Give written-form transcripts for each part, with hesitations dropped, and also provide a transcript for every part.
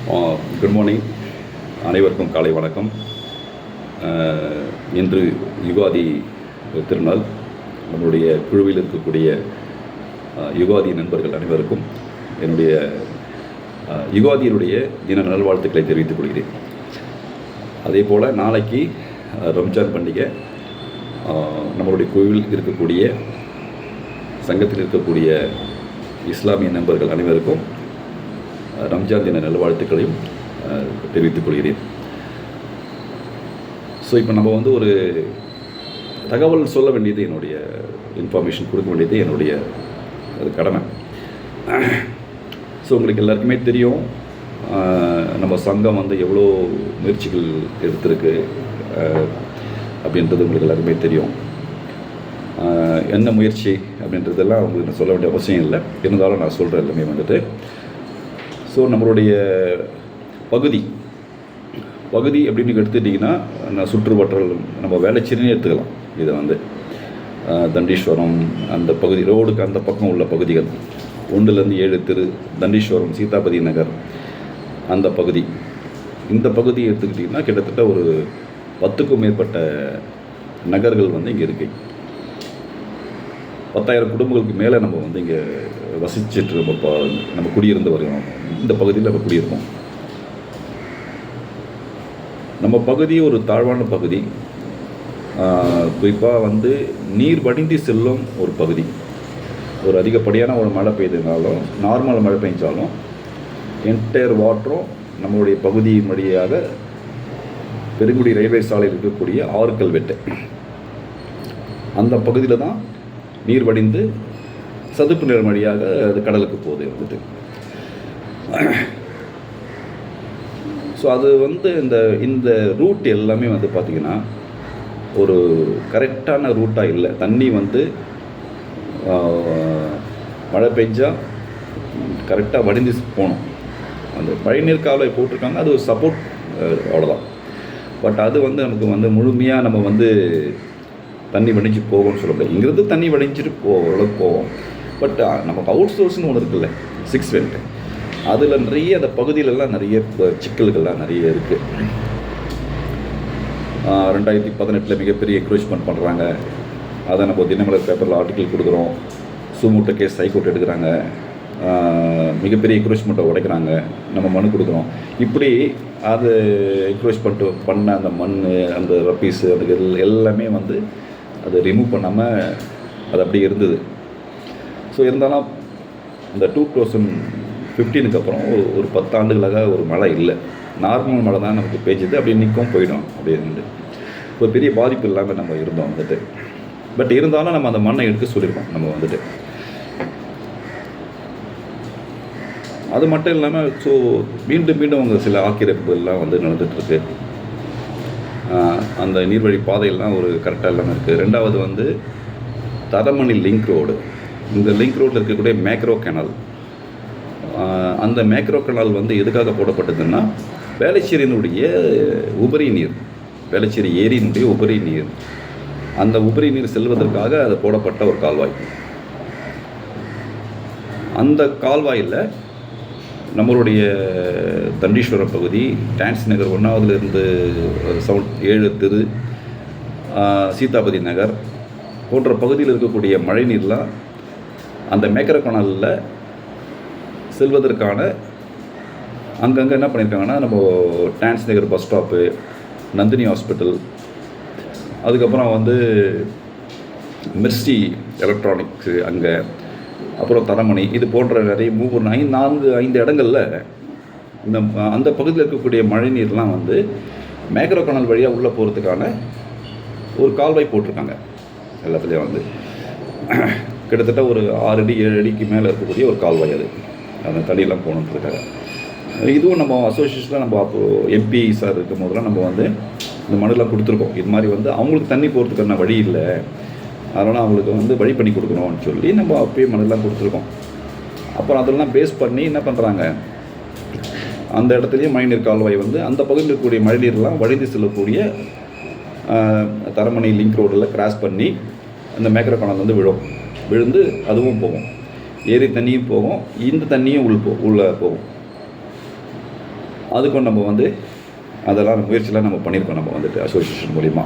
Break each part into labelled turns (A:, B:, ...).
A: Good morning. அனைவருக்கும் காலை வணக்கம். இன்று யுகாதி திருநாள். நம்மளுடைய குழுவில் இருக்கக்கூடிய யுகாதி நண்பர்கள் அனைவருக்கும் என்னுடைய யுகாதியினுடைய தின நல்வாழ்த்துக்களை தெரிவித்துக் கொள்கிறேன். அதே போல் நாளைக்கு ரம்ஜான் பண்டிகை. நம்மளுடைய குழுவில் இருக்கக்கூடிய சங்கத்தில் இருக்கக்கூடிய இஸ்லாமிய நண்பர்கள் அனைவருக்கும் ரம்ஜான் தின நல்வாழ்த்துக்களையும் தெரிவித்துக் கொள்கிறேன். ஸோ இப்போ நம்ம ஒரு தகவல் சொல்ல வேண்டியது, என்னுடைய இன்ஃபர்மேஷன் கொடுக்க வேண்டியது என்னுடைய அது கடமை. ஸோ உங்களுக்கு எல்லாருக்குமே தெரியும், நம்ம சங்கம் எவ்வளோ முயற்சிகள் எடுத்திருக்கு அப்படின்றது உங்களுக்கு எல்லாருக்குமே தெரியும். என்ன முயற்சி அப்படின்றதெல்லாம் உங்களுக்கு நான் சொல்ல வேண்டிய அவசியம் இல்லை, இருந்தாலும் நான் சொல்கிறேன் எல்லாமே ஸோ நம்மளுடைய பகுதி அப்படின்னு எடுத்துக்கிட்டிங்கன்னா, நான் சுற்றுவட்டல் நம்ம வேளச்சேரின்னு எடுத்துக்கலாம். இதை தண்டீஸ்வரம் அந்த பகுதி ரோடுக்கு அந்த பக்கம் உள்ள பகுதிகள் 1லேருந்து 7 தெரு, தண்டீஸ்வரம், சீதாபதி நகர் அந்த பகுதி, இந்த பகுதி எடுத்துக்கிட்டிங்கன்னா கிட்டத்தட்ட ஒரு 10க்கும் மேற்பட்ட நகர்கள் இங்கே இருக்குது. 10,000 குடும்பங்களுக்கு மேலே நம்ம இங்கே வசிச்சுட்டு நம்ம குடியிருந்து வருகிறோம். இந்த பகுதியில் நம்ம குடியிருக்கோம். நம்ம பகுதி ஒரு தாழ்வான பகுதி, குறிப்பாக நீர் வடிந்து செல்லும் ஒரு பகுதி. ஒரு அதிகப்படியான ஒரு மழை பெய்ததுனாலும், நார்மல் மழை பெஞ்சாலும் என்டையர் வாட்டரும் நம்மளுடைய பகுதியின் வழியாக பெருங்குடி ரயில்வே சாலையில் இருக்கக்கூடிய ஆறுக்கல்வெட்டு அந்த பகுதியில் தான் நீர் வடிந்து சதுப்பு நிலம் வழியாக அது கடலுக்கு போகுது. ஸோ அது இந்த ரூட் எல்லாமே பார்த்திங்கன்னா ஒரு கரெக்டான ரூட்டாக இல்லை. தண்ணி மழை பெஞ்சால் கரெக்டாக வடிந்து போகணும். அந்த மழைநீர் கால்வாய் போட்டிருக்காங்க, அது ஒரு சப்போர்ட், அவ்வளோதான். பட் அது நமக்கு முழுமையாக நம்ம தண்ணி வடிஞ்சு போகும்னு சொல்ல முடியாது. இங்கிருந்து தண்ணி வடிஞ்சிட்டு ஓரளவுக்கு போவோம். பட் நமக்கு அவுட் சோர்ஸ்னு ஒன்று இருக்குல்ல, 6 வெண்ட், அதில் நிறைய அந்த பகுதியிலலாம் நிறைய சிக்கல்கள்லாம் நிறைய இருக்குது. 2018 மிகப்பெரிய என்க்ரோச்மெண்ட் பண்ணுறாங்க. அதை நம்ம தினமலர் பேப்பரில் ஆர்டிக்கல் கொடுக்குறோம். சுமூட்டை கேஸ் ஹைகோர்ட் எடுக்கிறாங்க. மிகப்பெரிய என்க்ரோச்மெண்ட்டை உடைக்கிறாங்க. நம்ம மனு கொடுக்குறோம். இப்படி அது என்க்ரோச் பண்ண அந்த மண், அந்த ரப்பீஸு, அதுக்கு எல்லாமே அதை ரிமூவ் பண்ணாமல் அது அப்படியே இருந்தது. ஸோ இருந்தாலும் இந்த 2015 அப்புறம் ஒரு 10 ஆண்டுகளாக ஒரு மழை இல்லை. நார்மல் மழை தான் நமக்கு பெய்ஞ்சுது, அப்படி நிற்கும் போயிடும். அப்படின்னு ஒரு பெரிய பாதிப்பு இல்லாமல் நம்ம இருந்தோம் பட் இருந்தாலும் நம்ம அந்த மண்ணை எடுக்க சொல்லியிருக்கோம். நம்ம அது மட்டும் இல்லாமல் ஸோ மீண்டும் அவங்க சில ஆக்கிரமிப்புகள்லாம் நடந்துகிட்ருக்கு. அந்த நீர்வழி பாதையெல்லாம் ஒரு கரெக்டாக இல்லாமல் இருக்குது. ரெண்டாவது தரமணி லிங்க் ரோடு, இந்த லிங்க் ரோட்டில் இருக்கக்கூடிய மேக்ரோ கேனல், அந்த மேக்ரோ கேனல் எதுக்காக போடப்பட்டதுன்னா, வேளச்சேரியினுடைய உபரி நீர், வேளச்சேரி ஏரியினுடைய உபரி நீர், அந்த உபரி நீர் செல்வதற்காக அது போடப்பட்ட ஒரு கால்வாய். அந்த கால்வாயில் நம்மளுடைய தண்டீஸ்வரம் பகுதி, டான்ஸ் நகர் 1வதுலேருந்து 7 தெரு, சீதாபதி நகர் போன்ற பகுதியில் இருக்கக்கூடிய மழை நீர்லாம் அந்த மேக்கர கனாலில் செல்வதற்கான அங்கங்கே என்ன பண்ணியிருக்காங்கன்னா, நம்ம டான்ஸ் நகர் பஸ் ஸ்டாப்பு, நந்தினி ஹாஸ்பிட்டல், அதுக்கப்புறம் மெர்சி எலக்ட்ரானிக்ஸு அங்கே, அப்புறம் தரமணி, இது போன்ற நிறைய 5 இடங்களில் அந்த பகுதியில் இருக்கக்கூடிய மழை நீர்லாம் மேக்ரோ கனல் வழியாக உள்ளே போகிறதுக்கான ஒரு கால்வாய் போட்டிருக்காங்க. எல்லாத்துலேயும் கிட்டத்தட்ட ஒரு 6 அடி 7 அடிக்கு மேலே இருக்கக்கூடிய ஒரு கால்வாய். அந்த தண்ணியெல்லாம் போகணுன்றதுக்காக இதுவும் நம்ம அசோசியேஷனில் நம்ம அப்போது எம்பி சார் இருக்கும் போதெல்லாம் நம்ம இந்த மனுலாம் கொடுத்துருக்கோம். இது மாதிரி அவங்களுக்கு தண்ணி போகிறதுக்கான வழி இல்லை, அதனால் அவங்களுக்கு வழி பண்ணி கொடுக்கணும்னு சொல்லி நம்ம அப்பயே மனுலாம் கொடுத்துருக்கோம். அப்புறம் அதெல்லாம் பேஸ் பண்ணி என்ன பண்ணுறாங்க, அந்த இடத்துலையும் மழைநீர் கால்வாய் அந்த பகுதியில் இருக்கக்கூடிய மழைநீர்லாம் வழிந்து செல்லக்கூடிய தரமணி லிங்க் ரோடில் கிராஸ் பண்ணி அந்த மேக்ரோ கனால் விழுந்து அதுவும் போகும். ஏரி தண்ணியும் போகும், இந்த தண்ணியும் உள்ளே போகும். அதுக்கும் நம்ம வந்து அதெல்லாம் முயற்சியெலாம் நம்ம பண்ணியிருக்கோம் நம்ம வந்துட்டு அசோசியேஷன் மூலிமா.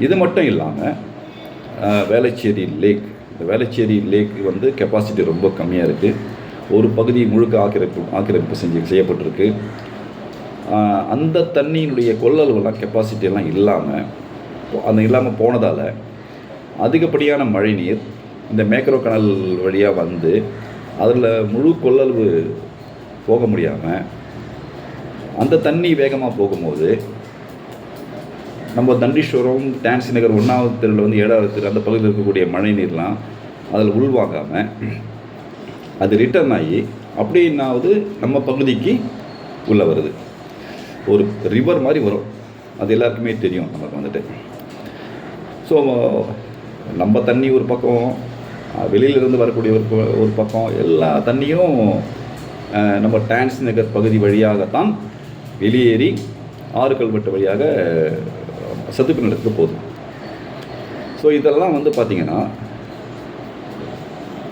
A: இது மட்டும் இல்லாமல் வேளச்சேரி லேக், இந்த வேளச்சேரி லேக் வந்து கெப்பாசிட்டி ரொம்ப கம்மியாக இருக்குது. ஒரு பகுதி முழுக்க ஆக்கிரமிப்பு செய்யப்பட்டிருக்கு. அந்த தண்ணியினுடைய கொள்ளளவுலாம் கெப்பாசிட்டியெல்லாம் இல்லாமல் போனதால் அதிகப்படியான மழை நீர் இந்த மேக்ரோ கனல் வழியாக வந்து அதில் முழு கொள்ளளவு போக முடியாமல் அந்த தண்ணி வேகமாக போகும்போது நம்ம தண்டீஸ்வரம், டான்சி நகர் 1வது தெருவில் வந்து 7வது தெரு அந்த பகுதியில் இருக்கக்கூடிய மழை நீர்லாம் அதில் உள்வாங்காமல் அது ரிட்டர்ன் ஆகி அப்படின்னாவது நம்ம பகுதிக்கு உள்ளே வருது. ஒரு ரிவர் மாதிரி வரும், அது எல்லாருக்குமே தெரியும் நமக்கு வந்துட்டு. ஸோ நம்ம தண்ணி ஒரு பக்கம், வெளியிலிருந்து வரக்கூடிய ஒரு பக்கம், எல்லா தண்ணியும் நம்ம டான்சி நகர் பகுதி வழியாகத்தான் வெளியேறி ஆறு கல்வெட்டு வழியாக சதுப்பு நிலத்துக்கு போகுது. ஸோ இதெல்லாம் வந்து பார்த்திங்கன்னா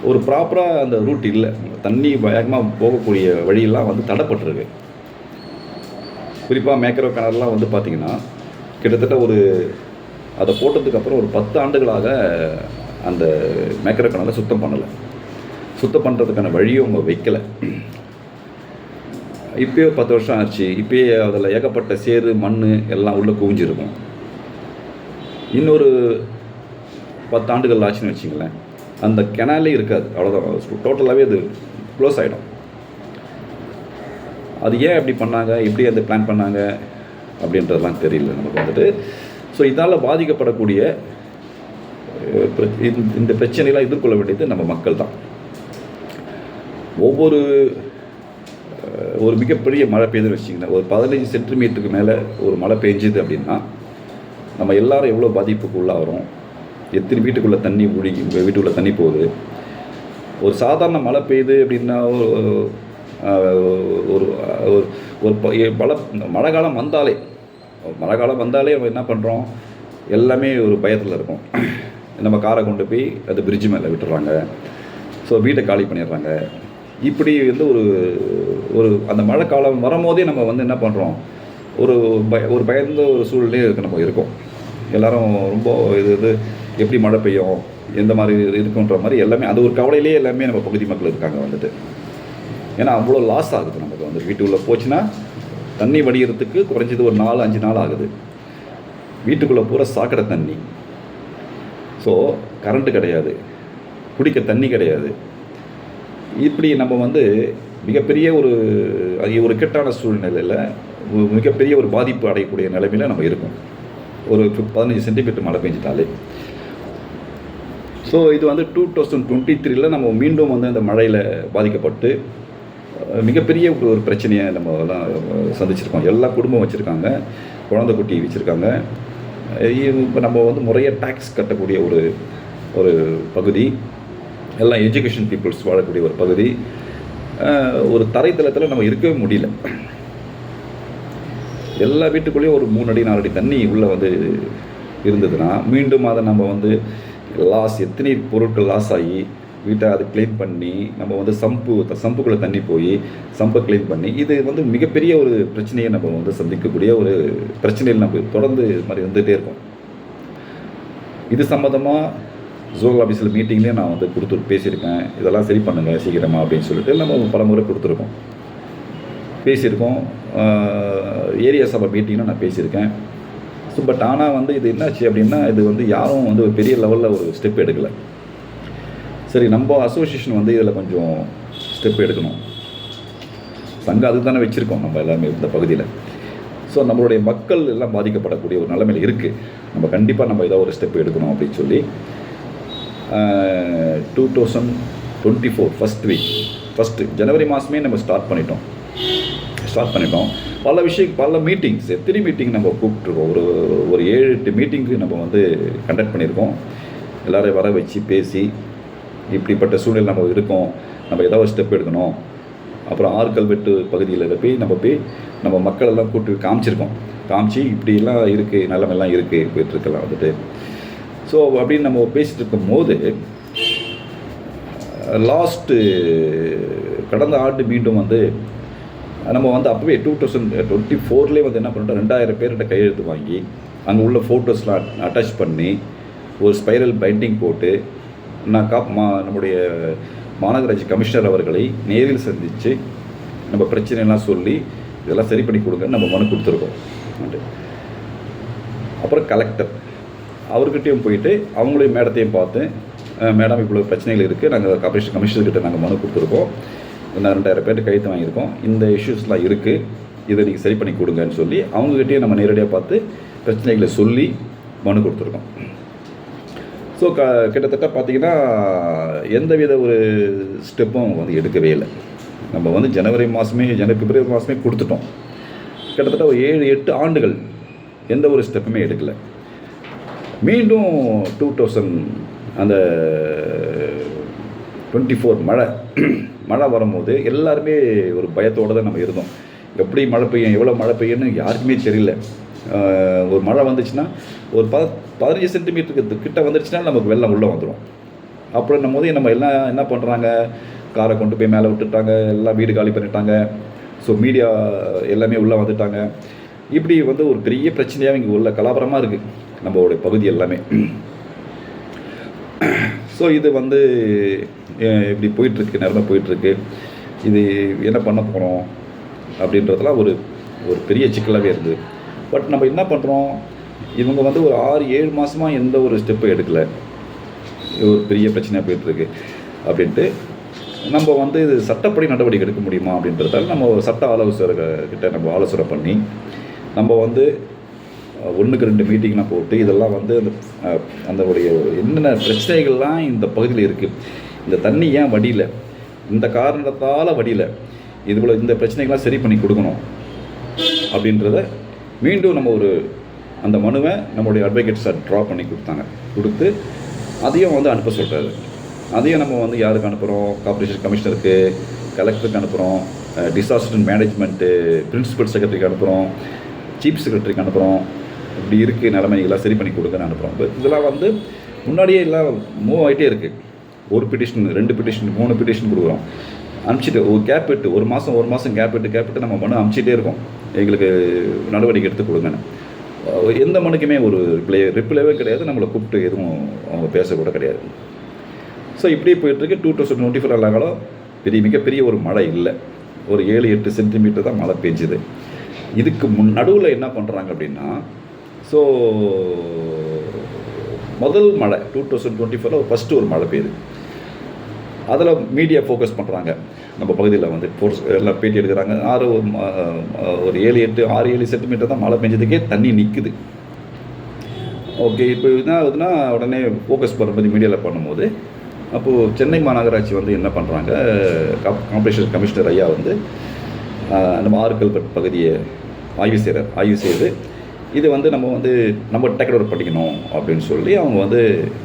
A: ஒரு ப்ராப்பராக அந்த ரூட் இல்லை. தண்ணி வேகமாக போகக்கூடிய வழியெல்லாம் வந்து தடைப்பட்டிருக்கு. குறிப்பாக மேக்ரோ கனல்லாம் வந்து பார்த்திங்கன்னா கிட்டத்தட்ட அதை போட்டதுக்கப்புறம் ஒரு 10 ஆண்டுகளாக அந்த மேக்ரோ கனலை சுத்தம் பண்ணுறதுக்கான வழியும் அவங்க வைக்கலை. இப்போயே 10 வருஷம் ஆச்சு. இப்போயே அதில் ஏகப்பட்ட சேறு, மண் எல்லாம் உள்ளே குவிஞ்சிருக்கும். இன்னொரு 10 ஆண்டுகள் ஆச்சுன்னு வச்சிங்களேன், அந்த கெனாலே இருக்காது, அவ்வளோதான், டோட்டலாகவே அது க்ளோஸ் ஆகிடும். அது ஏன் அப்படி பண்ணாங்க, எப்படி அந்த பிளான் பண்ணாங்க அப்படின்றதெல்லாம் தெரியல நமக்கு வந்துட்டு. ஸோ இதால் பாதிக்கப்படக்கூடிய இந்த பிரச்சனைலாம் எதிர்கொள்ள வேண்டியது நம்ம மக்கள் தான். ஒரு மிகப்பெரிய மழை பெய்யுதுன்னு வச்சிங்கன்னா, ஒரு 15 சென்டிமீட்டருக்கு மேலே ஒரு மழை பெஞ்சுது அப்படின்னா நம்ம எல்லாரும் எவ்வளோ பாதிப்புக்கு உள்ளாகிறோம், எத்தனை வீட்டுக்குள்ளே தண்ணி வீட்டுக்குள்ளே தண்ணி போகுது. ஒரு சாதாரண மழை பெய்யுது அப்படின்னா மழை காலம் வந்தாலே நம்ம என்ன பண்ணுறோம், எல்லாமே ஒரு பயத்தில் இருக்கும். நம்ம காரை கொண்டு போய் அது பிரிட்ஜு மேலே விட்டுறாங்க. ஸோ வீட்டை காலி பண்ணிடுறாங்க. இப்படி வந்து அந்த மழை காலம் வரும்போதே நம்ம வந்து என்ன பண்ணுறோம், ஒரு பயந்த ஒரு சூழ்நிலையே நம்ம இருக்கோம். எல்லோரும் ரொம்ப இது எப்படி மழை பெய்யும், எந்த மாதிரி இருக்குன்ற மாதிரி எல்லாமே அது ஒரு கவலையிலே எல்லாமே நம்ம பகுதி மக்கள் இருக்காங்க வந்துட்டு. ஏன்னா அவ்வளோ லாஸ் ஆகுது நமக்கு வந்து. வீட்டுக்குள்ளே போச்சுன்னா தண்ணி வடிகிறதுக்கு குறைஞ்சது ஒரு 4-5 நாள் ஆகுது. வீட்டுக்குள்ளே பூரா சாக்கடை தண்ணி. ஸோ கரண்ட்டு கிடையாது, குடிக்க தண்ணி கிடையாது. இப்படி நம்ம வந்து மிகப்பெரிய ஒரு இக்கட்டான சூழ்நிலையில் மிகப்பெரிய ஒரு பாதிப்பு அடையக்கூடிய நிலைமையில் நம்ம இருக்கோம். ஒரு 15 சென்டிமீட்டர் மழை பெஞ்சிட்டாலே. ஸோ இது வந்து 2023 நம்ம மீண்டும் வந்து அந்த மழையில் பாதிக்கப்பட்டு மிகப்பெரிய ஒரு பிரச்சனையை நம்ம எல்லாம் சந்திச்சிருக்கோம். எல்லா குடும்பம் வச்சுருக்காங்க, குழந்தை குட்டி வச்சுருக்காங்க. இப்போ நம்ம வந்து முறையாக டேக்ஸ் கட்டக்கூடிய ஒரு பகுதி, எல்லாம் எஜுகேஷன் பீப்புள்ஸ் வாழக்கூடிய ஒரு பகுதி. ஒரு தரைத்தளத்தில் நம்ம இருக்கவே முடியல. எல்லா வீட்டுக்குள்ளேயும் ஒரு 3 அடி 4 அடி தண்ணி உள்ளே வந்து இருந்ததுன்னா மீண்டும் அதை நம்ம வந்து எத்தனை பொருட்கள் லாஸ் ஆகி வீட்டை அதை க்ளீன் பண்ணி நம்ம வந்து சம்புக்குள்ளே தண்ணி போய் சம்பை க்ளீன் பண்ணி இது வந்து மிகப்பெரிய ஒரு பிரச்சனையை நம்ம வந்து சந்திக்கக்கூடிய ஒரு பிரச்சனையில் நம்ம தொடர்ந்து இது மாதிரி வந்துகிட்டே இருக்கோம். இது சம்மந்தமாக ஜோனல் ஆஃபீஸில் மீட்டிங்லேயே நான் வந்து பேசியிருக்கேன். இதெல்லாம் சரி பண்ணுங்கள் சீக்கிரமாக அப்படின்னு சொல்லிட்டு நம்ம பல முறை பேசியிருக்கோம். ஏரியா சபை மீட்டிங்கும் நான் பேசியிருக்கேன். ஸோ பட் ஆனால் வந்து இது என்னாச்சு அப்படின்னா, இது வந்து யாரும் வந்து ஒரு பெரிய லெவலில் ஒரு ஸ்டெப் எடுக்கலை. சரி, நம்ம அசோசியேஷன் வந்து இதில் கொஞ்சம் ஸ்டெப் எடுக்கணும். சங்கம் அதுக்கு தானே வச்சுருக்கோம் நம்ம எல்லாமே இந்த பகுதியில். ஸோ நம்மளுடைய மக்கள் எல்லாம் பாதிக்கப்படக்கூடிய ஒரு நிலைமையில் இருக்குது. நம்ம கண்டிப்பாக நம்ம ஏதோ ஒரு ஸ்டெப் எடுக்கணும் அப்படின்னு சொல்லி 2024 ஃபஸ்ட்டு ஜனவரி மாதமே நம்ம ஸ்டார்ட் பண்ணிட்டோம். பல மீட்டிங்ஸ், எத்தனை மீட்டிங் நம்ம கூப்பிட்ருக்கோம். ஒரு 7-8 மீட்டிங்கு நம்ம வந்து கண்டக்ட் பண்ணியிருக்கோம். எல்லோரையும் வர வச்சு பேசி இப்படிப்பட்ட சூழ்நிலை நம்ம இருக்கோம், நம்ம ஏதாவது ஒரு ஸ்டெப் எடுக்கணும். அப்புறம் ஆறு கல்வெட்டு பகுதியில் போய் நம்ம மக்களெல்லாம் கூப்பிட்டு காமிச்சு இப்படிலாம் இருக்குது, நிலமெல்லாம் இருக்குது, போயிட்டுருக்கலாம் வந்துட்டு. ஸோ அப்படின்னு நம்ம பேசிகிட்டு இருக்கும்போது கடந்த ஆண்டு மீண்டும் வந்து நம்ம வந்து அப்போவே 2024 வந்து என்ன பண்ணிட்டோம், 2000 பேர்கிட்ட கையெழுத்து வாங்கி அங்கே உள்ள ஃபோட்டோஸ்லாம் அட்டாச் பண்ணி ஒரு ஸ்பைரல் பைண்டிங் போட்டு நம்முடைய மாநகராட்சி கமிஷனர் அவர்களை நேரில் சந்தித்து நம்ம பிரச்சனைலாம் சொல்லி இதெல்லாம் சரி பண்ணி கொடுங்க நம்ம மனு கொடுத்துருக்கோம். அப்புறம் கலெக்டர் அவர்கிட்டையும் போயிட்டு அவங்களையும் மேடத்தையும் பார்த்து, மேடம் இவ்வளோ பிரச்சனைகள் இருக்குது, நாங்கள் கமிஷனர்கிட்ட நாங்கள் மனு கொடுத்துருக்கோம், நான் 2000 பேர்ட்டு கையெழுத்து வாங்கியிருக்கோம், இந்த இஷ்யூஸ்லாம் இருக்குது, இதை நீங்கள் சரி பண்ணி கொடுங்கன்னு சொல்லி அவங்ககிட்டயே நம்ம நேரடியாக பார்த்து பிரச்சனைகளை சொல்லி மனு கொடுத்துருக்கோம். ஸோ கிட்டத்தட்ட பார்த்திங்கன்னா எந்தவித ஒரு ஸ்டெப்பும் அவங்க வந்து எடுக்கவே இல்லை. நம்ம வந்து பிப்ரவரி மாதமே கொடுத்துட்டோம். கிட்டத்தட்ட ஒரு 7-8 ஆண்டுகள் எந்த ஒரு ஸ்டெப்புமே எடுக்கலை. மீண்டும் 2024 மழை வரும்போது எல்லாருமே ஒரு பயத்தோடு தான் நம்ம இருந்தோம். எப்படி மழை பெய்யும், எவ்வளோ மழை பெய்யும்னு யாருக்குமே தெரியல. ஒரு மழை வந்துச்சுன்னா ஒரு 15 சென்டிமீட்டருக்கு கிட்ட வந்துடுச்சுன்னா நமக்கு வெள்ளம் உள்ளே வந்துடும். அப்படின்னும் போது நம்ம எல்லாம் என்ன பண்ணுறாங்க, காரை கொண்டு போய் மேலே விட்டுட்டாங்க, எல்லாம் வீடு காலி பண்ணிட்டாங்க. ஸோ மீடியா எல்லாமே உள்ளே வந்துட்டாங்க. இப்படி வந்து ஒரு பெரிய பிரச்சனையாக இங்கே உள்ள கலாபரமாக இருக்குது நம்மளுடைய பகுதி எல்லாமே. ஸோ இது வந்து இப்படி போயிட்டுருக்கு, நிலமை போயிட்டுருக்கு. இது என்ன பண்ண போகிறோம் அப்படின்றதுலாம் ஒரு பெரிய சிக்கலாகவே இருக்குது. பட் நம்ம என்ன பண்ணுறோம், இவங்க வந்து ஒரு 6-7 மாதமாக எந்த ஒரு ஸ்டெப்பும் எடுக்கலை, ஒரு பெரிய பிரச்சனையாக போயிட்டுருக்கு அப்படின்ட்டு நம்ம வந்து இது சட்டப்படி நடவடிக்கை எடுக்க முடியுமா அப்படின்றதால நம்ம சட்ட ஆலோசகர்கிட்ட நம்ம ஆலோசனை பண்ணி நம்ம வந்து 1-2 மீட்டிங்லாம் போட்டு இதெல்லாம் வந்து அந்த என்னென்ன பிரச்சனைகள்லாம் இந்த பகுதியில் இருக்குது, இந்த தண்ணி ஏன் வடியல, இந்த காரணத்தால் வடியல, இதுபோல் இந்த பிரச்சனைகள்லாம் சரி பண்ணி கொடுக்கணும் அப்படின்றத மீண்டும் நம்ம அந்த மனுவை நம்மளுடைய அட்வொகேட்ஸை ட்ரா பண்ணி கொடுத்து அதையும் வந்து அனுப்ப சொல்கிறாரு. அதையும் நம்ம வந்து யாருக்கு அனுப்புகிறோம், கார்ப்பரேஷன் கமிஷனருக்கு, கலெக்டருக்கு அனுப்புகிறோம், டிசாஸ்டர் மேனேஜ்மெண்ட்டு பிரின்சிபல் செக்ரட்டரிக்கு அனுப்புகிறோம், சீஃப் செக்ரட்டரிக்கு அனுப்புகிறோம். இப்படி இருக்குது நிலைமைகள்லாம் சரி பண்ணி கொடுங்கன்னு அனுப்புகிறோம். இதெல்லாம் வந்து முன்னாடியே எல்லாம் மூவ் ஆகிட்டே இருக்குது. 1 பெட்டிஷன், 2 பெட்டிஷன், 3 பெட்டிஷன் கொடுக்குறோம், அனுப்பிச்சிட்டு ஒரு கேப் விட்டு ஒரு மாதம் கேப் விட்டு நம்ம மனு அனுப்பிச்சிட்டே இருக்கோம், எங்களுக்கு நடவடிக்கை எடுத்து கொடுங்கன்னு. எந்த மனுக்குமே ஒரு ரிப்ளைவே கிடையாது, நம்மளை கூப்பிட்டு எதுவும் அவங்க பேசக்கூட கிடையாது. ஸோ இப்படியே போயிட்டுருக்கு. 2024 ஆனாலும் மிகப்பெரிய ஒரு மழை இல்லை, ஒரு 7-8 சென்டிமீட்டர் தான் மழை பெஞ்சுது. இதுக்கு நடுவில் என்ன பண்ணுறாங்க அப்படின்னா, ஸோ முதல் மழை 2024 ஃபஸ்ட்டு ஒரு மழை பெய்யுது. அதில் மீடியா ஃபோக்கஸ் பண்ணுறாங்க, நம்ம பகுதியில் வந்து எல்லாம் பேட்டி எடுக்கிறாங்க. ஒரு 6-7 சென்டிமீட்டர் தான் மழை பெஞ்சதுக்கே தண்ணி நிற்குது. ஓகே, இப்போ என்ன ஆகுதுன்னா உடனே ஃபோக்கஸ் பண்ணும்போது மீடியாவில் பண்ணும்போது அப்போது சென்னை மாநகராட்சி வந்து என்ன பண்ணுறாங்க, கார்ப்பரேஷன் கமிஷனர் ஐயா வந்து நம்ம ஆறுகல்பட் பகுதியை ஆய்வு செய்து இது வந்து நம்ம டேக் ஓவர் பண்ணிக்கணும் அப்படின்னு சொல்லி அவங்க வந்து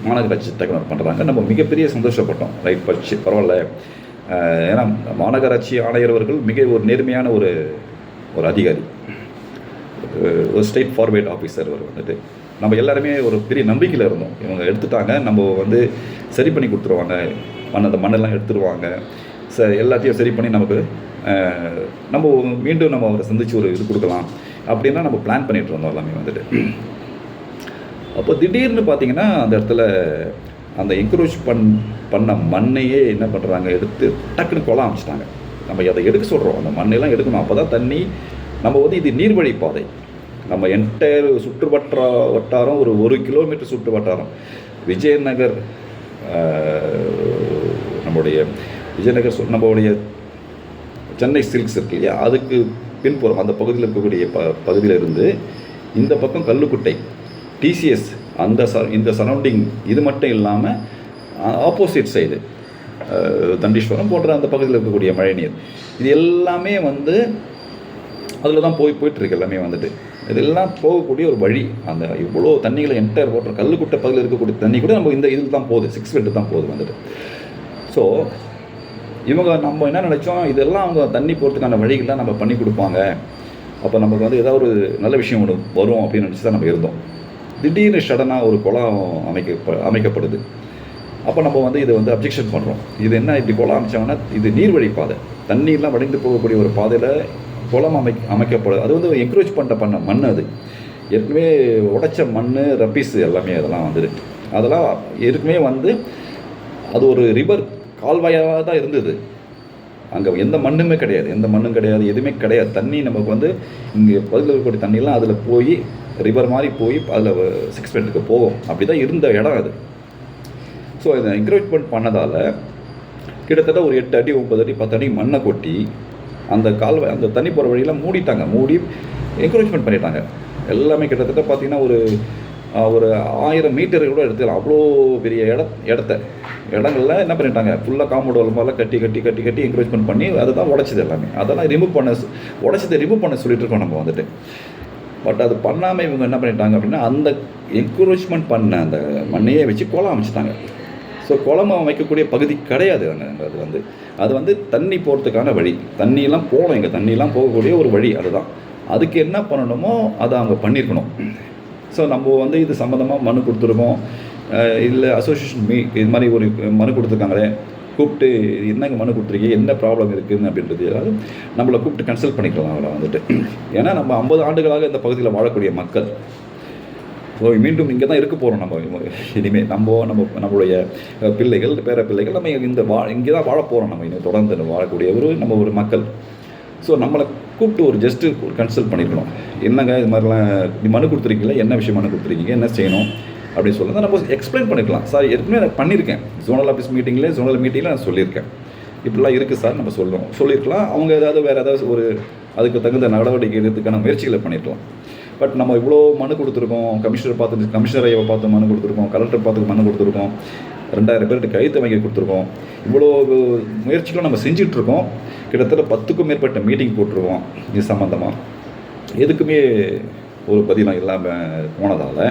A: மாநகராட்சி டேக் ஓவர் பண்ணுறாங்க. நம்ம மிகப்பெரிய சந்தோஷப்பட்டோம். ரைட், பரவாயில்ல. ஏன்னா மாநகராட்சி ஆணையர் அவர்கள் மிக ஒரு நேர்மையான ஒரு அதிகாரி, ஒரு ஸ்ட்ரெயிட் ஃபார்வேர்ட் ஆஃபீஸர். அவர் வந்துட்டு நம்ம எல்லாருமே ஒரு பெரிய நம்பிக்கையில் இருந்தோம், இவங்க எடுத்துட்டாங்க, நம்ம வந்து சரி பண்ணி கொடுத்துருவாங்க, அந்த மண்ணெல்லாம் எடுத்துருவாங்க, எல்லாத்தையும் சரி பண்ணி நமக்கு நம்ம மீண்டும் நம்ம அவரை சந்தித்து ஒரு இது கொடுக்கலாம் அப்படின்னா நம்ம பிளான் பண்ணிகிட்டு இருந்தோம் எல்லாமே வந்துட்டு. அப்போ திடீர்னு பார்த்திங்கன்னா அந்த இடத்துல அந்த என்கரேஜ் பண்ண மண்ணையே என்ன பண்ணுறாங்க, எடுத்து டக்குன்னு கொள்ள ஆரம்பிச்சிட்டாங்க. நம்ம அதை எடுக்க சொல்கிறோம், அந்த மண்ணெல்லாம் எடுக்கணும், அப்போ தான் தண்ணி. நம்ம வந்து இது நீர்வழி பாதை, நம்ம என்டையர் வட்டாரம் ஒரு 1 கிலோமீட்டர் சுற்று வட்டாரம் விஜயநகர், நம்மளுடைய சென்னை சில்க்ஸ் இருக்கு இல்லையா, அதுக்கு பின்புறம் அந்த பகுதியில் இருக்கக்கூடிய பகுதியில் இருந்து இந்த பக்கம் கல்லுக்குட்டை, டிசிஎஸ், இந்த சரௌண்டிங், இது மட்டும் இல்லாமல் ஆப்போசிட் சைடு தண்டீஸ்வரம் போன்ற அந்த பகுதியில் இருக்கக்கூடிய மழைநீர், இது எல்லாமே வந்து அதில் தான் போயிட்டுருக்கு. எல்லாமே வந்துட்டு இதெல்லாம் போகக்கூடிய ஒரு வழி. அந்த இவ்வளோ தண்ணிகளை என்டையர் போடுற கல்லுக்குட்டை பகுதியில் இருக்கக்கூடிய தண்ணி கூட நம்ம இந்த இதில் தான் போகுது, 6 ஃபீட் தான் போகுது வந்துட்டு. ஸோ நம்ம என்ன நினச்சோம், இதெல்லாம் அவங்க தண்ணி போகிறதுக்கான வழிகள்லாம் நம்ம பண்ணி கொடுப்பாங்க, அப்போ நமக்கு வந்து ஏதாவது ஒரு நல்ல விஷயம் ஒன்று வரும் அப்படின்னு நினச்சி தான் நம்ம இருந்தோம். திடீர்னு சடனாக ஒரு குளம் அமைக்கப்படுது. அப்போ நம்ம வந்து இதை வந்து அப்ஜெக்ஷன் பண்ணுறோம். இது என்ன இப்படி குளம் அமைச்சாங்கன்னா, இது நீர்வழி பாதை, தண்ணீர்லாம் வடிந்து போகக்கூடிய ஒரு பாதையில் குளம் அமைக்கப்படும். அது வந்து என்கரேஜ் பண்ண மண். அது ஏற்கனவே உடைச்ச மண், ரப்பீஸ் எல்லாமே அதெல்லாம் வந்துருக்கு. அதெல்லாம் ஏற்கனவே வந்து அது ஒரு ரிவர் கால்வாயாக தான் இருந்தது. அங்கே எந்த மண்ணுமே கிடையாது, எதுவுமே கிடையாது. தண்ணி நமக்கு வந்து இங்கே பகுதியில் இருக்கக்கூடிய தண்ணியெலாம் அதில் போய் ரிவர் மாதிரி போய் அதில் 6 ஃபீட்டுக்கு போகும். அப்படி தான் இருந்த இடம் அது. ஸோ இதை என்கரேஜ்மெண்ட் பண்ணதால் கிட்டத்தட்ட ஒரு 8 அடி 9 அடி 10 அடி மண்ணை கொட்டி அந்த கால்வாய் அந்த தண்ணி போகிற வழியெல்லாம் மூடி என்கரேஜ்மெண்ட் பண்ணிட்டாங்க. எல்லாமே கிட்டத்தட்ட பார்த்திங்கன்னா ஒரு 1000 மீட்டர் கூட எடுத்துக்கலாம். அவ்வளோ பெரிய இடங்கள்ல என்ன பண்ணிட்டாங்க, ஃபுல்லாக காம்பவுண்ட் வால் மாதிரிலாம் கட்டி என்கரேஜ்மெண்ட் பண்ணி அதை தான் உடைச்சது எல்லாமே. அதெல்லாம் ரிமூவ் பண்ண சொல்லிட்டு இருக்கோம் நம்ம வந்துட்டு. பட் அது பண்ணாமல் இவங்க என்ன பண்ணிட்டாங்க அப்படின்னா, அந்த என்கரேஜ்மெண்ட் பண்ண அந்த மண்ணையே வச்சு குளம் அமைச்சிட்டாங்க. ஸோ குளம் அமைக்கக்கூடிய பகுதி கிடையாது அங்கே. அது வந்து தண்ணி போகிறதுக்கான வழி, தண்ணியெல்லாம் போகணும், எங்கள் தண்ணியெல்லாம் போகக்கூடிய ஒரு வழி. அதுதான் அதுக்கு என்ன பண்ணணுமோ அதை அவங்க பண்ணியிருக்கணும். ஸோ நம்ம வந்து இது சம்மந்தமாக மனு கொடுத்துருக்கோம். இல்லை அசோசியேஷன் இது மாதிரி ஒரு மனு கொடுத்துருக்காங்களே, கூப்பிட்டு என்னங்க மனு கொடுத்துருக்கீங்க, என்ன ப்ராப்ளம் இருக்குதுன்னு அப்படின்றது ஏதாவது நம்மளை கூப்பிட்டு கன்சல்ட் பண்ணிக்கலாம் அவளை வந்துட்டு. ஏன்னா நம்ம 50 ஆண்டுகளாக இந்த பகுதியில் வாழக்கூடிய மக்கள். ஸோ மீண்டும் இங்கே தான் இருக்க போகிறோம். நம்ம இனிமேல் நம்மளுடைய பிள்ளைகள், பேர பிள்ளைகள் நம்ம இங்கே தான் வாழ போகிறோம். நம்ம இன்னும் தொடர்ந்து வாழக்கூடிய நம்ம ஒரு மக்கள். ஸோ நம்மளை கூப்பிட்டு ஒரு ஜஸ்ட்டு ஒரு கன்சல்ட் பண்ணியிருக்கணும். என்னங்க இது மாதிரிலாம் மனு கொடுத்துருக்கீங்களா, என்ன விஷயம் மனு கொடுத்துருக்கீங்க, என்ன செய்யணும் அப்படின்னு சொல்லி தான் நம்ம எக்ஸ்பிளைன் பண்ணிக்கலாம். சார் ஏற்கனவே நான் பண்ணியிருக்கேன், ஜோனல் ஆஃபீஸ் மீட்டிங்கில் நான் சொல்லியிருக்கேன். இப்படிலாம் இருக்குது சார் நம்ம சொல்லியிருக்கலாம். அவங்க வேறு ஏதாவது அதுக்கு தகுந்த நடவடிக்கை எடுத்துக்கான முயற்சிகளை பண்ணியிருக்கலாம். பட் நம்ம இவ்வளோ மனு கொடுத்துருக்கோம், கமிஷனரை பார்த்து மனு கொடுத்துருக்கோம், கலெக்டர் பார்த்து மனு கொடுத்துருக்கோம், 2000 பேர்கிட்ட கைத்து வாங்கி கொடுத்துருக்கோம். இவ்வளோ முயற்சிகளும் நம்ம செஞ்சிட்ருக்கோம். கிட்டத்தட்ட 10க்கும் மேற்பட்ட மீட்டிங் போட்டிருக்கோம் இது சம்மந்தமாக. எதுக்குமே ஒரு பதிலாம் இல்லாமல் போனதால்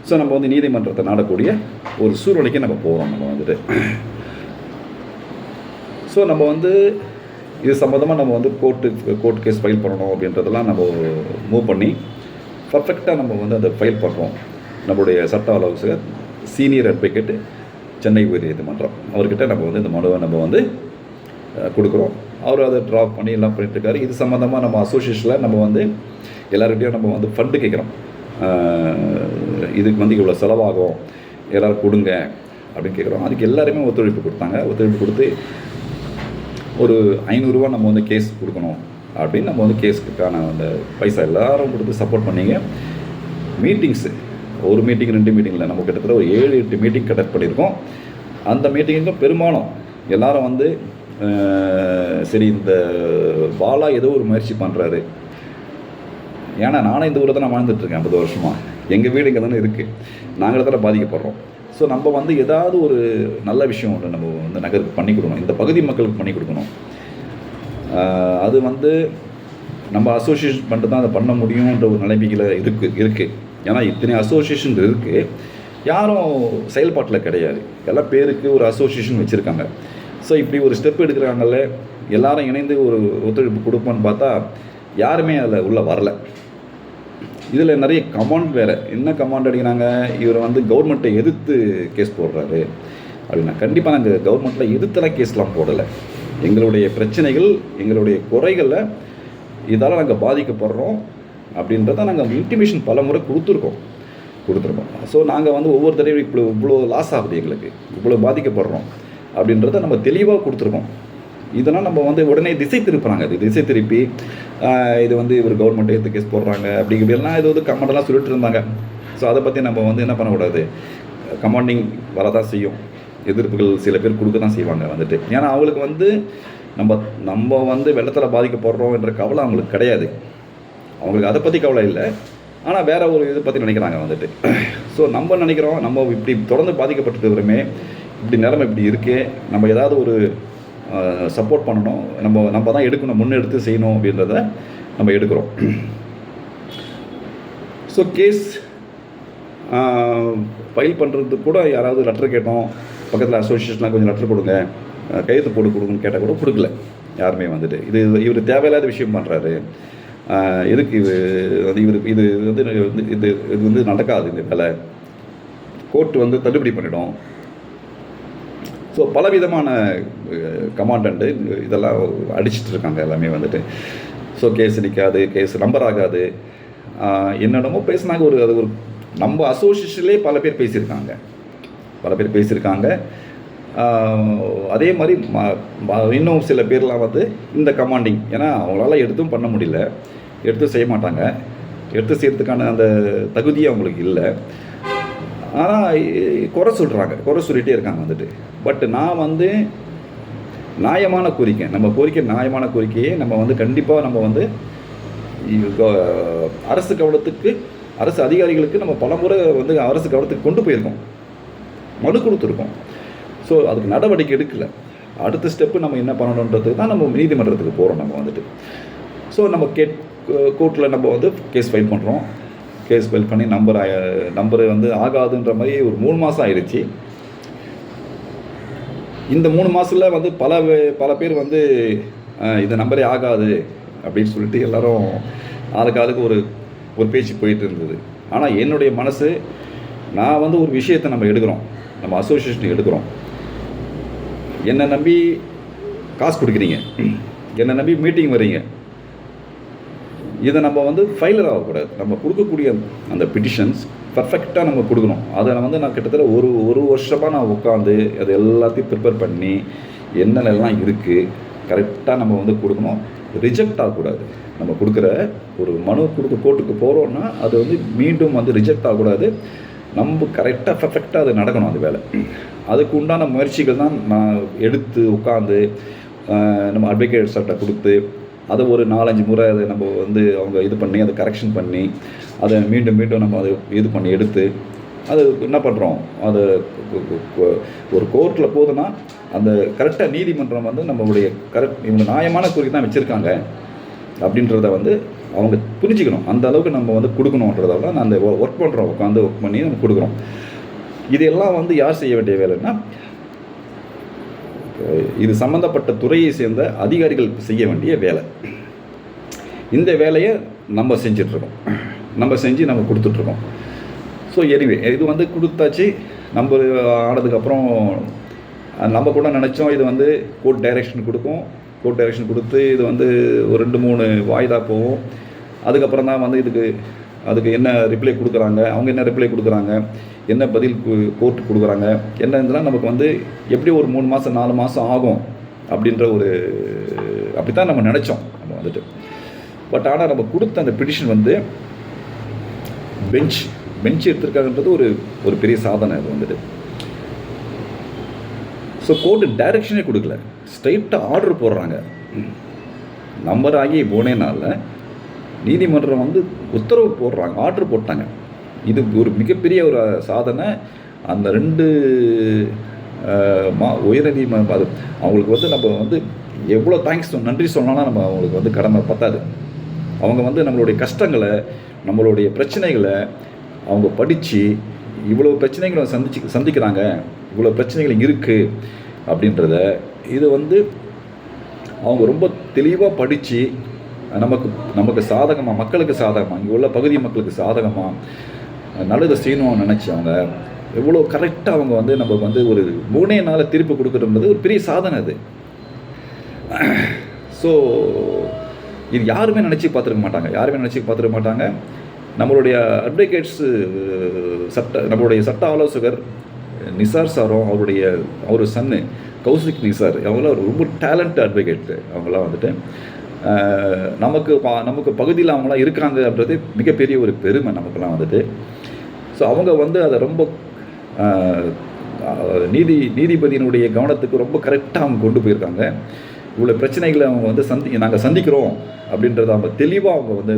A: ஸோ நம்ம வந்து நீதிமன்றத்தை நாடக்கூடிய ஒரு சூழ்நிலைக்கு நம்ம போகிறோம். நம்ம வந்துட்டு ஸோ நம்ம வந்து இது சம்மந்தமாக நம்ம வந்து கோர்ட் கேஸ் ஃபைல் பண்ணணும் அப்படின்றதெல்லாம் நம்ம மூவ் பண்ணி பர்ஃபெக்டாக நம்ம வந்து அதை ஃபைல் பண்ணுறோம். நம்மளுடைய சட்ட ஆலோசகர் சீனியர் அட்வொகேட்டு சென்னை உயர்நீதிமன்றம் அவர்கிட்ட நம்ம வந்து இந்த மனுவை நம்ம வந்து கொடுக்குறோம். அவர் அதை ட்ராப் பண்ணி எல்லாம் பண்ணிட்டுருக்காரு. இது சம்மந்தமாக நம்ம அசோசியேஷனில் நம்ம வந்து எல்லாருக்கிட்டையும் நம்ம வந்து ஃபண்டு கேட்குறோம். இதுக்கு வந்து இவ்வளோ செலவாகும், எல்லோரும் கொடுங்க அப்படின்னு கேட்குறோம். அதுக்கு எல்லாருமே ஒத்துழைப்பு கொடுத்து ஒரு 500 ரூபா நம்ம வந்து கேஸ் கொடுக்கணும் அப்படின்னு நம்ம வந்து கேஸுக்கான அந்த பைசா எல்லோரும் கொடுத்து சப்போர்ட் பண்ணிங்க. மீட்டிங்ஸு ஒரு மீட்டிங் 2 மீட்டிங்கில் நம்ம கிட்டத்தட்ட ஒரு 7-8 மீட்டிங் கண்டக்ட் பண்ணியிருக்கோம். அந்த மீட்டிங்கும் பெரும்பாலும் எல்லோரும் வந்து சரி இந்த பாலா ஏதோ ஒரு முயற்சி பண்ணுறாரு. ஏன்னா நானும் இந்த ஊரில் தான் நான் வாழ்ந்துட்டுருக்கேன் 50 வருஷமாக. எங்கள் வீடு இங்கே தானே இருக்குது, நாங்கள் தானே பாதிக்கப்படுறோம். ஸோ நம்ம வந்து ஏதாவது ஒரு நல்ல விஷயம் ஒன்று நம்ம வந்து நகருக்கு பண்ணி கொடுக்கணும், இந்த பகுதி மக்களுக்கு பண்ணி கொடுக்கணும். அது வந்து நம்ம அசோசியேஷன் பண்ணிட்டு தான் அதை பண்ண முடியுன்ற ஒரு நிலைமையில் இருக்குது. ஏன்னா இத்தனை அசோசியேஷன் இருக்குது, யாரும் செயல்பாட்டில் கிடையாது. எல்லாம் பேருக்கு ஒரு அசோசியேஷன் வச்சுருக்காங்க. ஸோ இப்படி ஒரு ஸ்டெப் எடுக்கிறாங்கல்ல, எல்லாரும் இணைந்து ஒரு ஒத்துழைப்பு கொடுப்போன்னு பார்த்தா யாருமே அதில் உள்ளே வரலை. இதில் நிறைய கமாண்ட் வேறு. என்ன கமாண்ட் அடிக்கிறாங்க, இவர் வந்து கவர்மெண்ட்டை எதிர்த்து கேஸ் போடுறாரு அப்படின்னா, கண்டிப்பாக நாங்கள் கவர்மெண்ட்டில் எதிர்த்தெல்லாம் கேஸ்லாம் போடலை. எங்களுடைய பிரச்சனைகள், எங்களுடைய குறைகளை இதால் நாங்கள் பாதிக்கப்படுறோம் அப்படின்றத நாங்கள் இன்டிமேஷன் பல முறை கொடுத்துருக்கோம். ஸோ நாங்கள் வந்து ஒவ்வொரு தடவையும் இவ்வளோ லாஸ் ஆகுது, எங்களுக்கு இவ்வளோ பாதிக்கப்படுறோம் அப்படின்றத நம்ம தெளிவாக கொடுத்துருக்கோம். இதெல்லாம் நம்ம வந்து உடனே திசை திருப்பி இது வந்து இவர் கவர்மெண்ட்டை எடுத்து கேஸ் போடுறாங்க அப்படி இப்படிலாம் இது வந்து கமெண்டெல்லாம் சொல்லிட்டு இருந்தாங்க. ஸோ அதை பற்றி நம்ம வந்து என்ன பண்ணக்கூடாது, கமாண்டிங் வரதான் செய்யும், எதிர்ப்புகள் சில பேர் கொடுக்க தான் செய்வாங்க வந்துட்டு. ஏன்னா அவங்களுக்கு வந்து நம்ம வந்து வெள்ளத்தில் பாதிக்கப்படுறோம் என்ற கவலை அவங்களுக்கு கிடையாது. அவங்களுக்கு அதை பற்றி கவலை இல்லை, ஆனால் வேறு ஒரு இதை பற்றி நினைக்கிறாங்க வந்துட்டு. ஸோ நம்ம நினைக்கிறோம், நம்ம இப்படி தொடர்ந்து பாதிக்கப்பட்டு இருக்கிறோமே, இப்படி நிலைமை இப்படி இருக்கே, நம்ம ஏதாவது ஒரு சப்போர்ட் பண்ணணும், நம்ம தான் எடுக்கணும், முன்னெடுத்து செய்யணும் அப்படின்றத நம்ம எடுக்கிறோம். ஸோ கேஸ் ஃபைல் பண்ணுறதுக்கு கூட யாராவது லெட்டர் கேட்டோம், பக்கத்தில் அசோசியேஷனாக கொஞ்சம் லெட்டர் கொடுங்க, கையெழுத்து கொடுங்கன்னு கேட்டால் கூட கொடுக்கல யாருமே வந்துட்டு. இவர் தேவையில்லாத விஷயம் பண்ணுறாரு, எதுக்கு இது வந்து நடக்காது, இந்த வேலை கோர்ட்டு வந்து தள்ளுபடி பண்ணிடும். ஸோ பலவிதமான கமாண்டன்ட்டு இதெல்லாம் அடிச்சிட்டு இருக்காங்க எல்லாமே வந்துட்டு. ஸோ கேஸ் நிற்காது, கேஸ் நம்பர் ஆகாது, என்னென்னமோ பேசினாங்க. அது ஒரு நம்ம அசோசியேஷன்லேயே பல பேர் பேசியிருக்காங்க. அதே மாதிரி இன்னும் சில பேர்லாம் வந்து இந்த கமாண்டிங், ஏன்னா அவங்களால எடுத்தும் பண்ண முடியல, எடுத்து செய்ய மாட்டாங்க, எடுத்து செய்கிறதுக்கான அந்த தகுதியே அவங்களுக்கு இல்லை. ஆனால் குறை சொல்லிகிட்டே இருக்காங்க வந்துட்டு. பட் நான் வந்து நியாயமான கோரிக்கை, நம்ம நியாயமான கோரிக்கையை நம்ம வந்து கண்டிப்பாக நம்ம வந்து அரசு அதிகாரிகளுக்கு நம்ம பலமுறை வந்து அரசு கவனத்துக்கு கொண்டு போயிருக்கோம், மனு கொடுத்துருக்கோம். ஸோ அதுக்கு நடவடிக்கை எடுக்கலை. அடுத்த ஸ்டெப்பு நம்ம என்ன பண்ணணுன்றதுக்கு தான் நம்ம நீதிமன்றத்துக்கு போகிறோம் நம்ம வந்துட்டு. ஸோ நம்ம கோர்ட்டில் நம்ம வந்து கேஸ் ஃபைல் பண்ணுறோம். கேஸ் ஃபைல் பண்ணி நம்பரு வந்து ஆகாதுன்ற மாதிரி ஒரு 3 மாதம் ஆயிடுச்சு. இந்த 3 மாதத்தில் வந்து பல பேர் வந்து இந்த நம்பரே ஆகாது அப்படின்னு சொல்லிட்டு எல்லோரும் ஆளுக்கு ஒரு பேச்சு போயிட்டு இருந்தது. ஆனால் என்னுடைய மனசு, நான் வந்து ஒரு விஷயத்தை நம்ம எடுக்கிறோம், நம்ம அசோசியேஷன் எடுக்கிறோம். என்னை நம்பி காசு கொடுக்குறீங்க, என்னை நம்பி மீட்டிங் வரீங்க, இதை நம்ம வந்து ஃபைலர் ஆகக்கூடாது. நம்ம கொடுக்கக்கூடிய அந்த பிட்டிஷன்ஸ் பர்ஃபெக்டாக நம்ம கொடுக்கணும். அதை வந்து நான் கிட்டத்தட்ட ஒரு வருஷமாக நான் உட்காந்து அது எல்லாத்தையும் ப்ரிப்பேர் பண்ணி என்னென்னலாம் இருக்குது கரெக்டாக நம்ம வந்து கொடுக்கணும். ரிஜெக்ட் ஆகக்கூடாது. நம்ம கொடுக்குற ஒரு மனு கோர்ட்டுக்கு போகிறோன்னா அது வந்து மீண்டும் வந்து ரிஜெக்ட் ஆகக்கூடாது. நம்ம கரெக்டாக பர்ஃபெக்டாக அது நடக்கணும். அது வேலை, அதுக்கு உண்டான முயற்சிகள் தான் நான் எடுத்து உட்காந்து நம்ம அட்வொகேட் சட்டை கொடுத்து அதை ஒரு 4-5 முறை அதை நம்ம வந்து அவங்க இது பண்ணி அதை கரெக்ஷன் பண்ணி அதை மீண்டும் நம்ம அதை இது பண்ணி எடுத்து அது என்ன பண்ணுறோம். அது ஒரு கோர்ட்டில் போகுதுன்னா அந்த கரெக்டாக நீதிமன்றம் வந்து நம்மளுடைய இவங்க நியாயமான கோரிக்கை தான் வச்சுருக்காங்க அப்படின்றத வந்து அவங்க புரிஞ்சுக்கணும். அந்த அளவுக்கு நம்ம வந்து கொடுக்கணுன்றதால நான் அந்த ஒர்க் பண்ணுறோம், உட்காந்து ஒர்க் பண்ணி நம்ம கொடுக்குறோம். இதெல்லாம் வந்து யார் செய்ய வேண்டிய வேலைன்னா, இது சம்மந்தப்பட்ட துறையை சேர்ந்த அதிகாரிகள் செய்ய வேண்டிய வேலை. இந்த வேலையை நம்ம செஞ்சிட்ருக்கோம், நம்ம செஞ்சு நம்ம கொடுத்துட்ருக்கோம். ஸோ எனிவே இது வந்து கொடுத்தாச்சு. நம்ம ஆனதுக்கப்புறம் நம்ம கூட நினச்சோம் இது வந்து கோர்ட் டைரெக்ஷன் கொடுத்து இது வந்து ஒரு 2-3 வாய்தா போகும். அதுக்கப்புறம் தான் வந்து அதுக்கு என்ன ரிப்ளை கொடுக்குறாங்க, அவங்க என்ன ரிப்ளை கொடுக்குறாங்க, என்ன பதில் கோர்ட்டு கொடுக்குறாங்க, என்ன இதெல்லாம் நமக்கு வந்து எப்படி ஒரு 3 மாதம் 4 மாதம் ஆகும் அப்படின்ற அப்படி தான் நம்ம நினச்சோம் நம்ம வந்துட்டு. பட் ஆனால் நம்ம கொடுத்த அந்த பிட்டிஷன் வந்து பெஞ்ச் எடுத்திருக்காங்கன்றது ஒரு பெரிய சாதனை அது வந்துட்டு. ஸோ கோர்ட்டு டைரெக்ஷனே கொடுக்கல, ஸ்ட்ரைட்டாக ஆர்டர் போடுறாங்க. நம்பர் ஆகி போனே நாளில் நீதிமன்றம் வந்து உத்தரவு போடுறாங்க, ஆர்டர் போட்டாங்க. இது ஒரு மிகப்பெரிய ஒரு சாதனை. அந்த 2 உயர்நீதிமன்றம் அது அவங்களுக்கு வந்து நம்ம வந்து எவ்வளோ நன்றி சொன்னாலும் நம்ம அவங்களுக்கு வந்து கடமை பத்தாது. அவங்க வந்து நம்மளுடைய கஷ்டங்களை, நம்மளுடைய பிரச்சனைகளை அவங்க படித்து இவ்வளோ பிரச்சனைகளை சந்திக்கிறாங்க, இவ்வளோ பிரச்சனைகள் இருக்குது அப்படின்றத இது வந்து அவங்க ரொம்ப தெளிவாக படித்து நமக்கு சாதகமாக, மக்களுக்கு சாதகமாக, இங்கே உள்ள பகுதி மக்களுக்கு சாதகமாக நல்லதை செய்யணும்னு நினச்சவங்க எவ்வளோ கரெக்டாக அவங்க வந்து நம்ம வந்து ஒரு 3 நாள் திருப்பி கொடுக்குறது ஒரு பெரிய சாதனை அது. ஸோ இது யாருமே நினச்சி பார்த்துருக்க மாட்டாங்க. நம்மளுடைய அட்வொகேட்ஸு நம்மளுடைய சட்ட ஆலோசகர் நிசார் சாரும் அவர் சன்னு கௌசிக் நிசார், அவங்களாம் ரொம்ப டேலண்ட் அட்வொகேட். அவங்களாம் வந்துட்டு நமக்கு பகுதியில் அவங்களாம் இருக்காங்க அப்படின்றது மிகப்பெரிய ஒரு பெருமை நமக்கெல்லாம் வந்துட்டு. ஸோ அவங்க வந்து அதை ரொம்ப நீதிபதியினுடைய கவனத்துக்கு ரொம்ப கரெக்டாக அவங்க கொண்டு போயிருக்காங்க. இவ்வளோ பிரச்சனைகளை அவங்க வந்து நாங்கள் சந்திக்கிறோம் அப்படின்றத அவங்க தெளிவாக அவங்க வந்து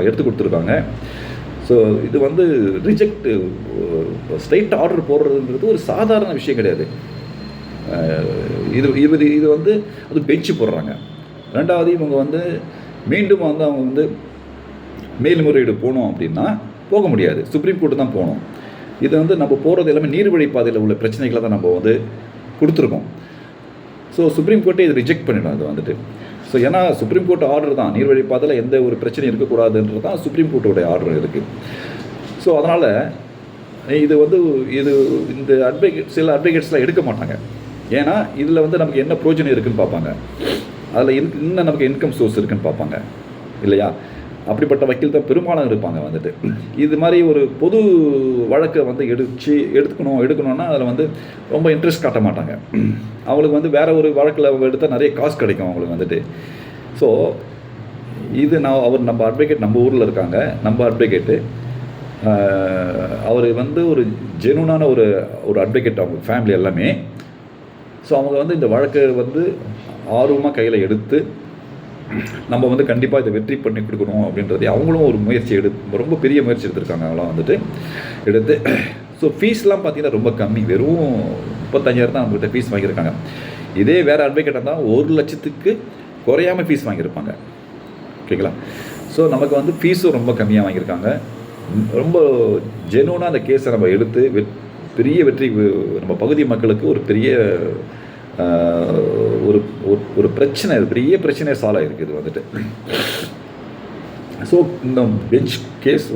A: எடுத்து கொடுத்துருக்காங்க. ஸோ இது வந்து ஸ்ட்ரைட் ஆர்டர் போடுறதுன்றது ஒரு சாதாரண விஷயம் கிடையாது. இது வந்து அது பெஞ்சு போடுறாங்க. 2வது இவங்க வந்து மீண்டும் வந்து அவங்க வந்து மேல்முறையீடு போகணும் அப்படின்னா போக முடியாது, சுப்ரீம் கோர்ட்டு தான் போகணும். இது வந்து நம்ம போகிறது எல்லாமே நீர்வழி பாதையில் உள்ள பிரச்சனைகளை தான் நம்ம வந்து கொடுத்துருக்கோம். ஸோ சுப்ரீம் கோர்ட்டே இது ரிஜெக்ட் பண்ணிடும் அது வந்துட்டு. ஸோ ஏன்னா சுப்ரீம் கோர்ட் ஆர்டர் தான், நீர்வழி பாதையில் எந்த ஒரு பிரச்சனையும் இருக்கக்கூடாதுன்றது தான் சுப்ரீம் கோர்ட்டோடைய ஆர்டர் இருக்குது. ஸோ அதனால் இது வந்து இந்த சில அட்வொகேட்ஸ்லாம் எடுக்க மாட்டாங்க. ஏன்னா இதில் வந்து நமக்கு என்ன பிரயோஜனம் இருக்குதுன்னு பார்ப்பாங்க. அதில் இன்னும் நமக்கு இன்கம் சோர்ஸ் இருக்குன்னு பார்ப்பாங்க இல்லையா. அப்படிப்பட்ட வக்கீல் தான் பெரும்பாலும் இருப்பாங்க வந்துட்டு. இது மாதிரி ஒரு பொது வழக்கை வந்து எடுக்கணும்னா அதில் வந்து ரொம்ப இன்ட்ரெஸ்ட் காட்ட மாட்டாங்க. அவங்களுக்கு வந்து வேறு ஒரு வழக்கில் அவங்க எடுத்தால் நிறைய காசு கிடைக்கும் அவங்களுக்கு வந்துட்டு. ஸோ இது நம்ம அட்வொகேட் நம்ம ஊரில் இருக்காங்க, நம்ம அட்வொகேட்டு அவர் வந்து ஒரு ஜெனுனான ஒரு அட்வொகேட் அவங்க ஃபேமிலி எல்லாமே. ஸோ அவங்க வந்து இந்த வழக்கை வந்து ஆர்வமாக கையில் எடுத்து நம்ம வந்து கண்டிப்பாக இதை வெற்றி பண்ணி கொடுக்கணும் அப்படின்றதே அவங்களும் ஒரு முயற்சி ரொம்ப பெரிய முயற்சி எடுத்திருக்காங்க. அவங்களாம் வந்துட்டு எடுத்து ஸோ ஃபீஸ்லாம் பார்த்திங்கன்னா ரொம்ப கம்மி, வெறும் 35,000 தான் நம்மகிட்ட ஃபீஸ் வாங்கியிருக்காங்க. இதே வேறு அட்வொகேட்டாக தான் 1 லட்சத்துக்கு குறையாமல் ஃபீஸ் வாங்கியிருப்பாங்க. ஓகேங்களா. ஸோ நமக்கு வந்து ஃபீஸும் ரொம்ப கம்மியாக வாங்கியிருக்காங்க. ரொம்ப ஜெனுவனாக அந்த கேஸை நம்ம எடுத்து பெரிய வெற்றி, நம்ம பகுதி மக்களுக்கு ஒரு பெரிய ஒரு பிரச்சனை, பெரிய பிரச்சனை சால்வ் ஆகிருக்கு இது வந்துட்டு. ஸோ இந்த பெஞ்ச் கேஸ்,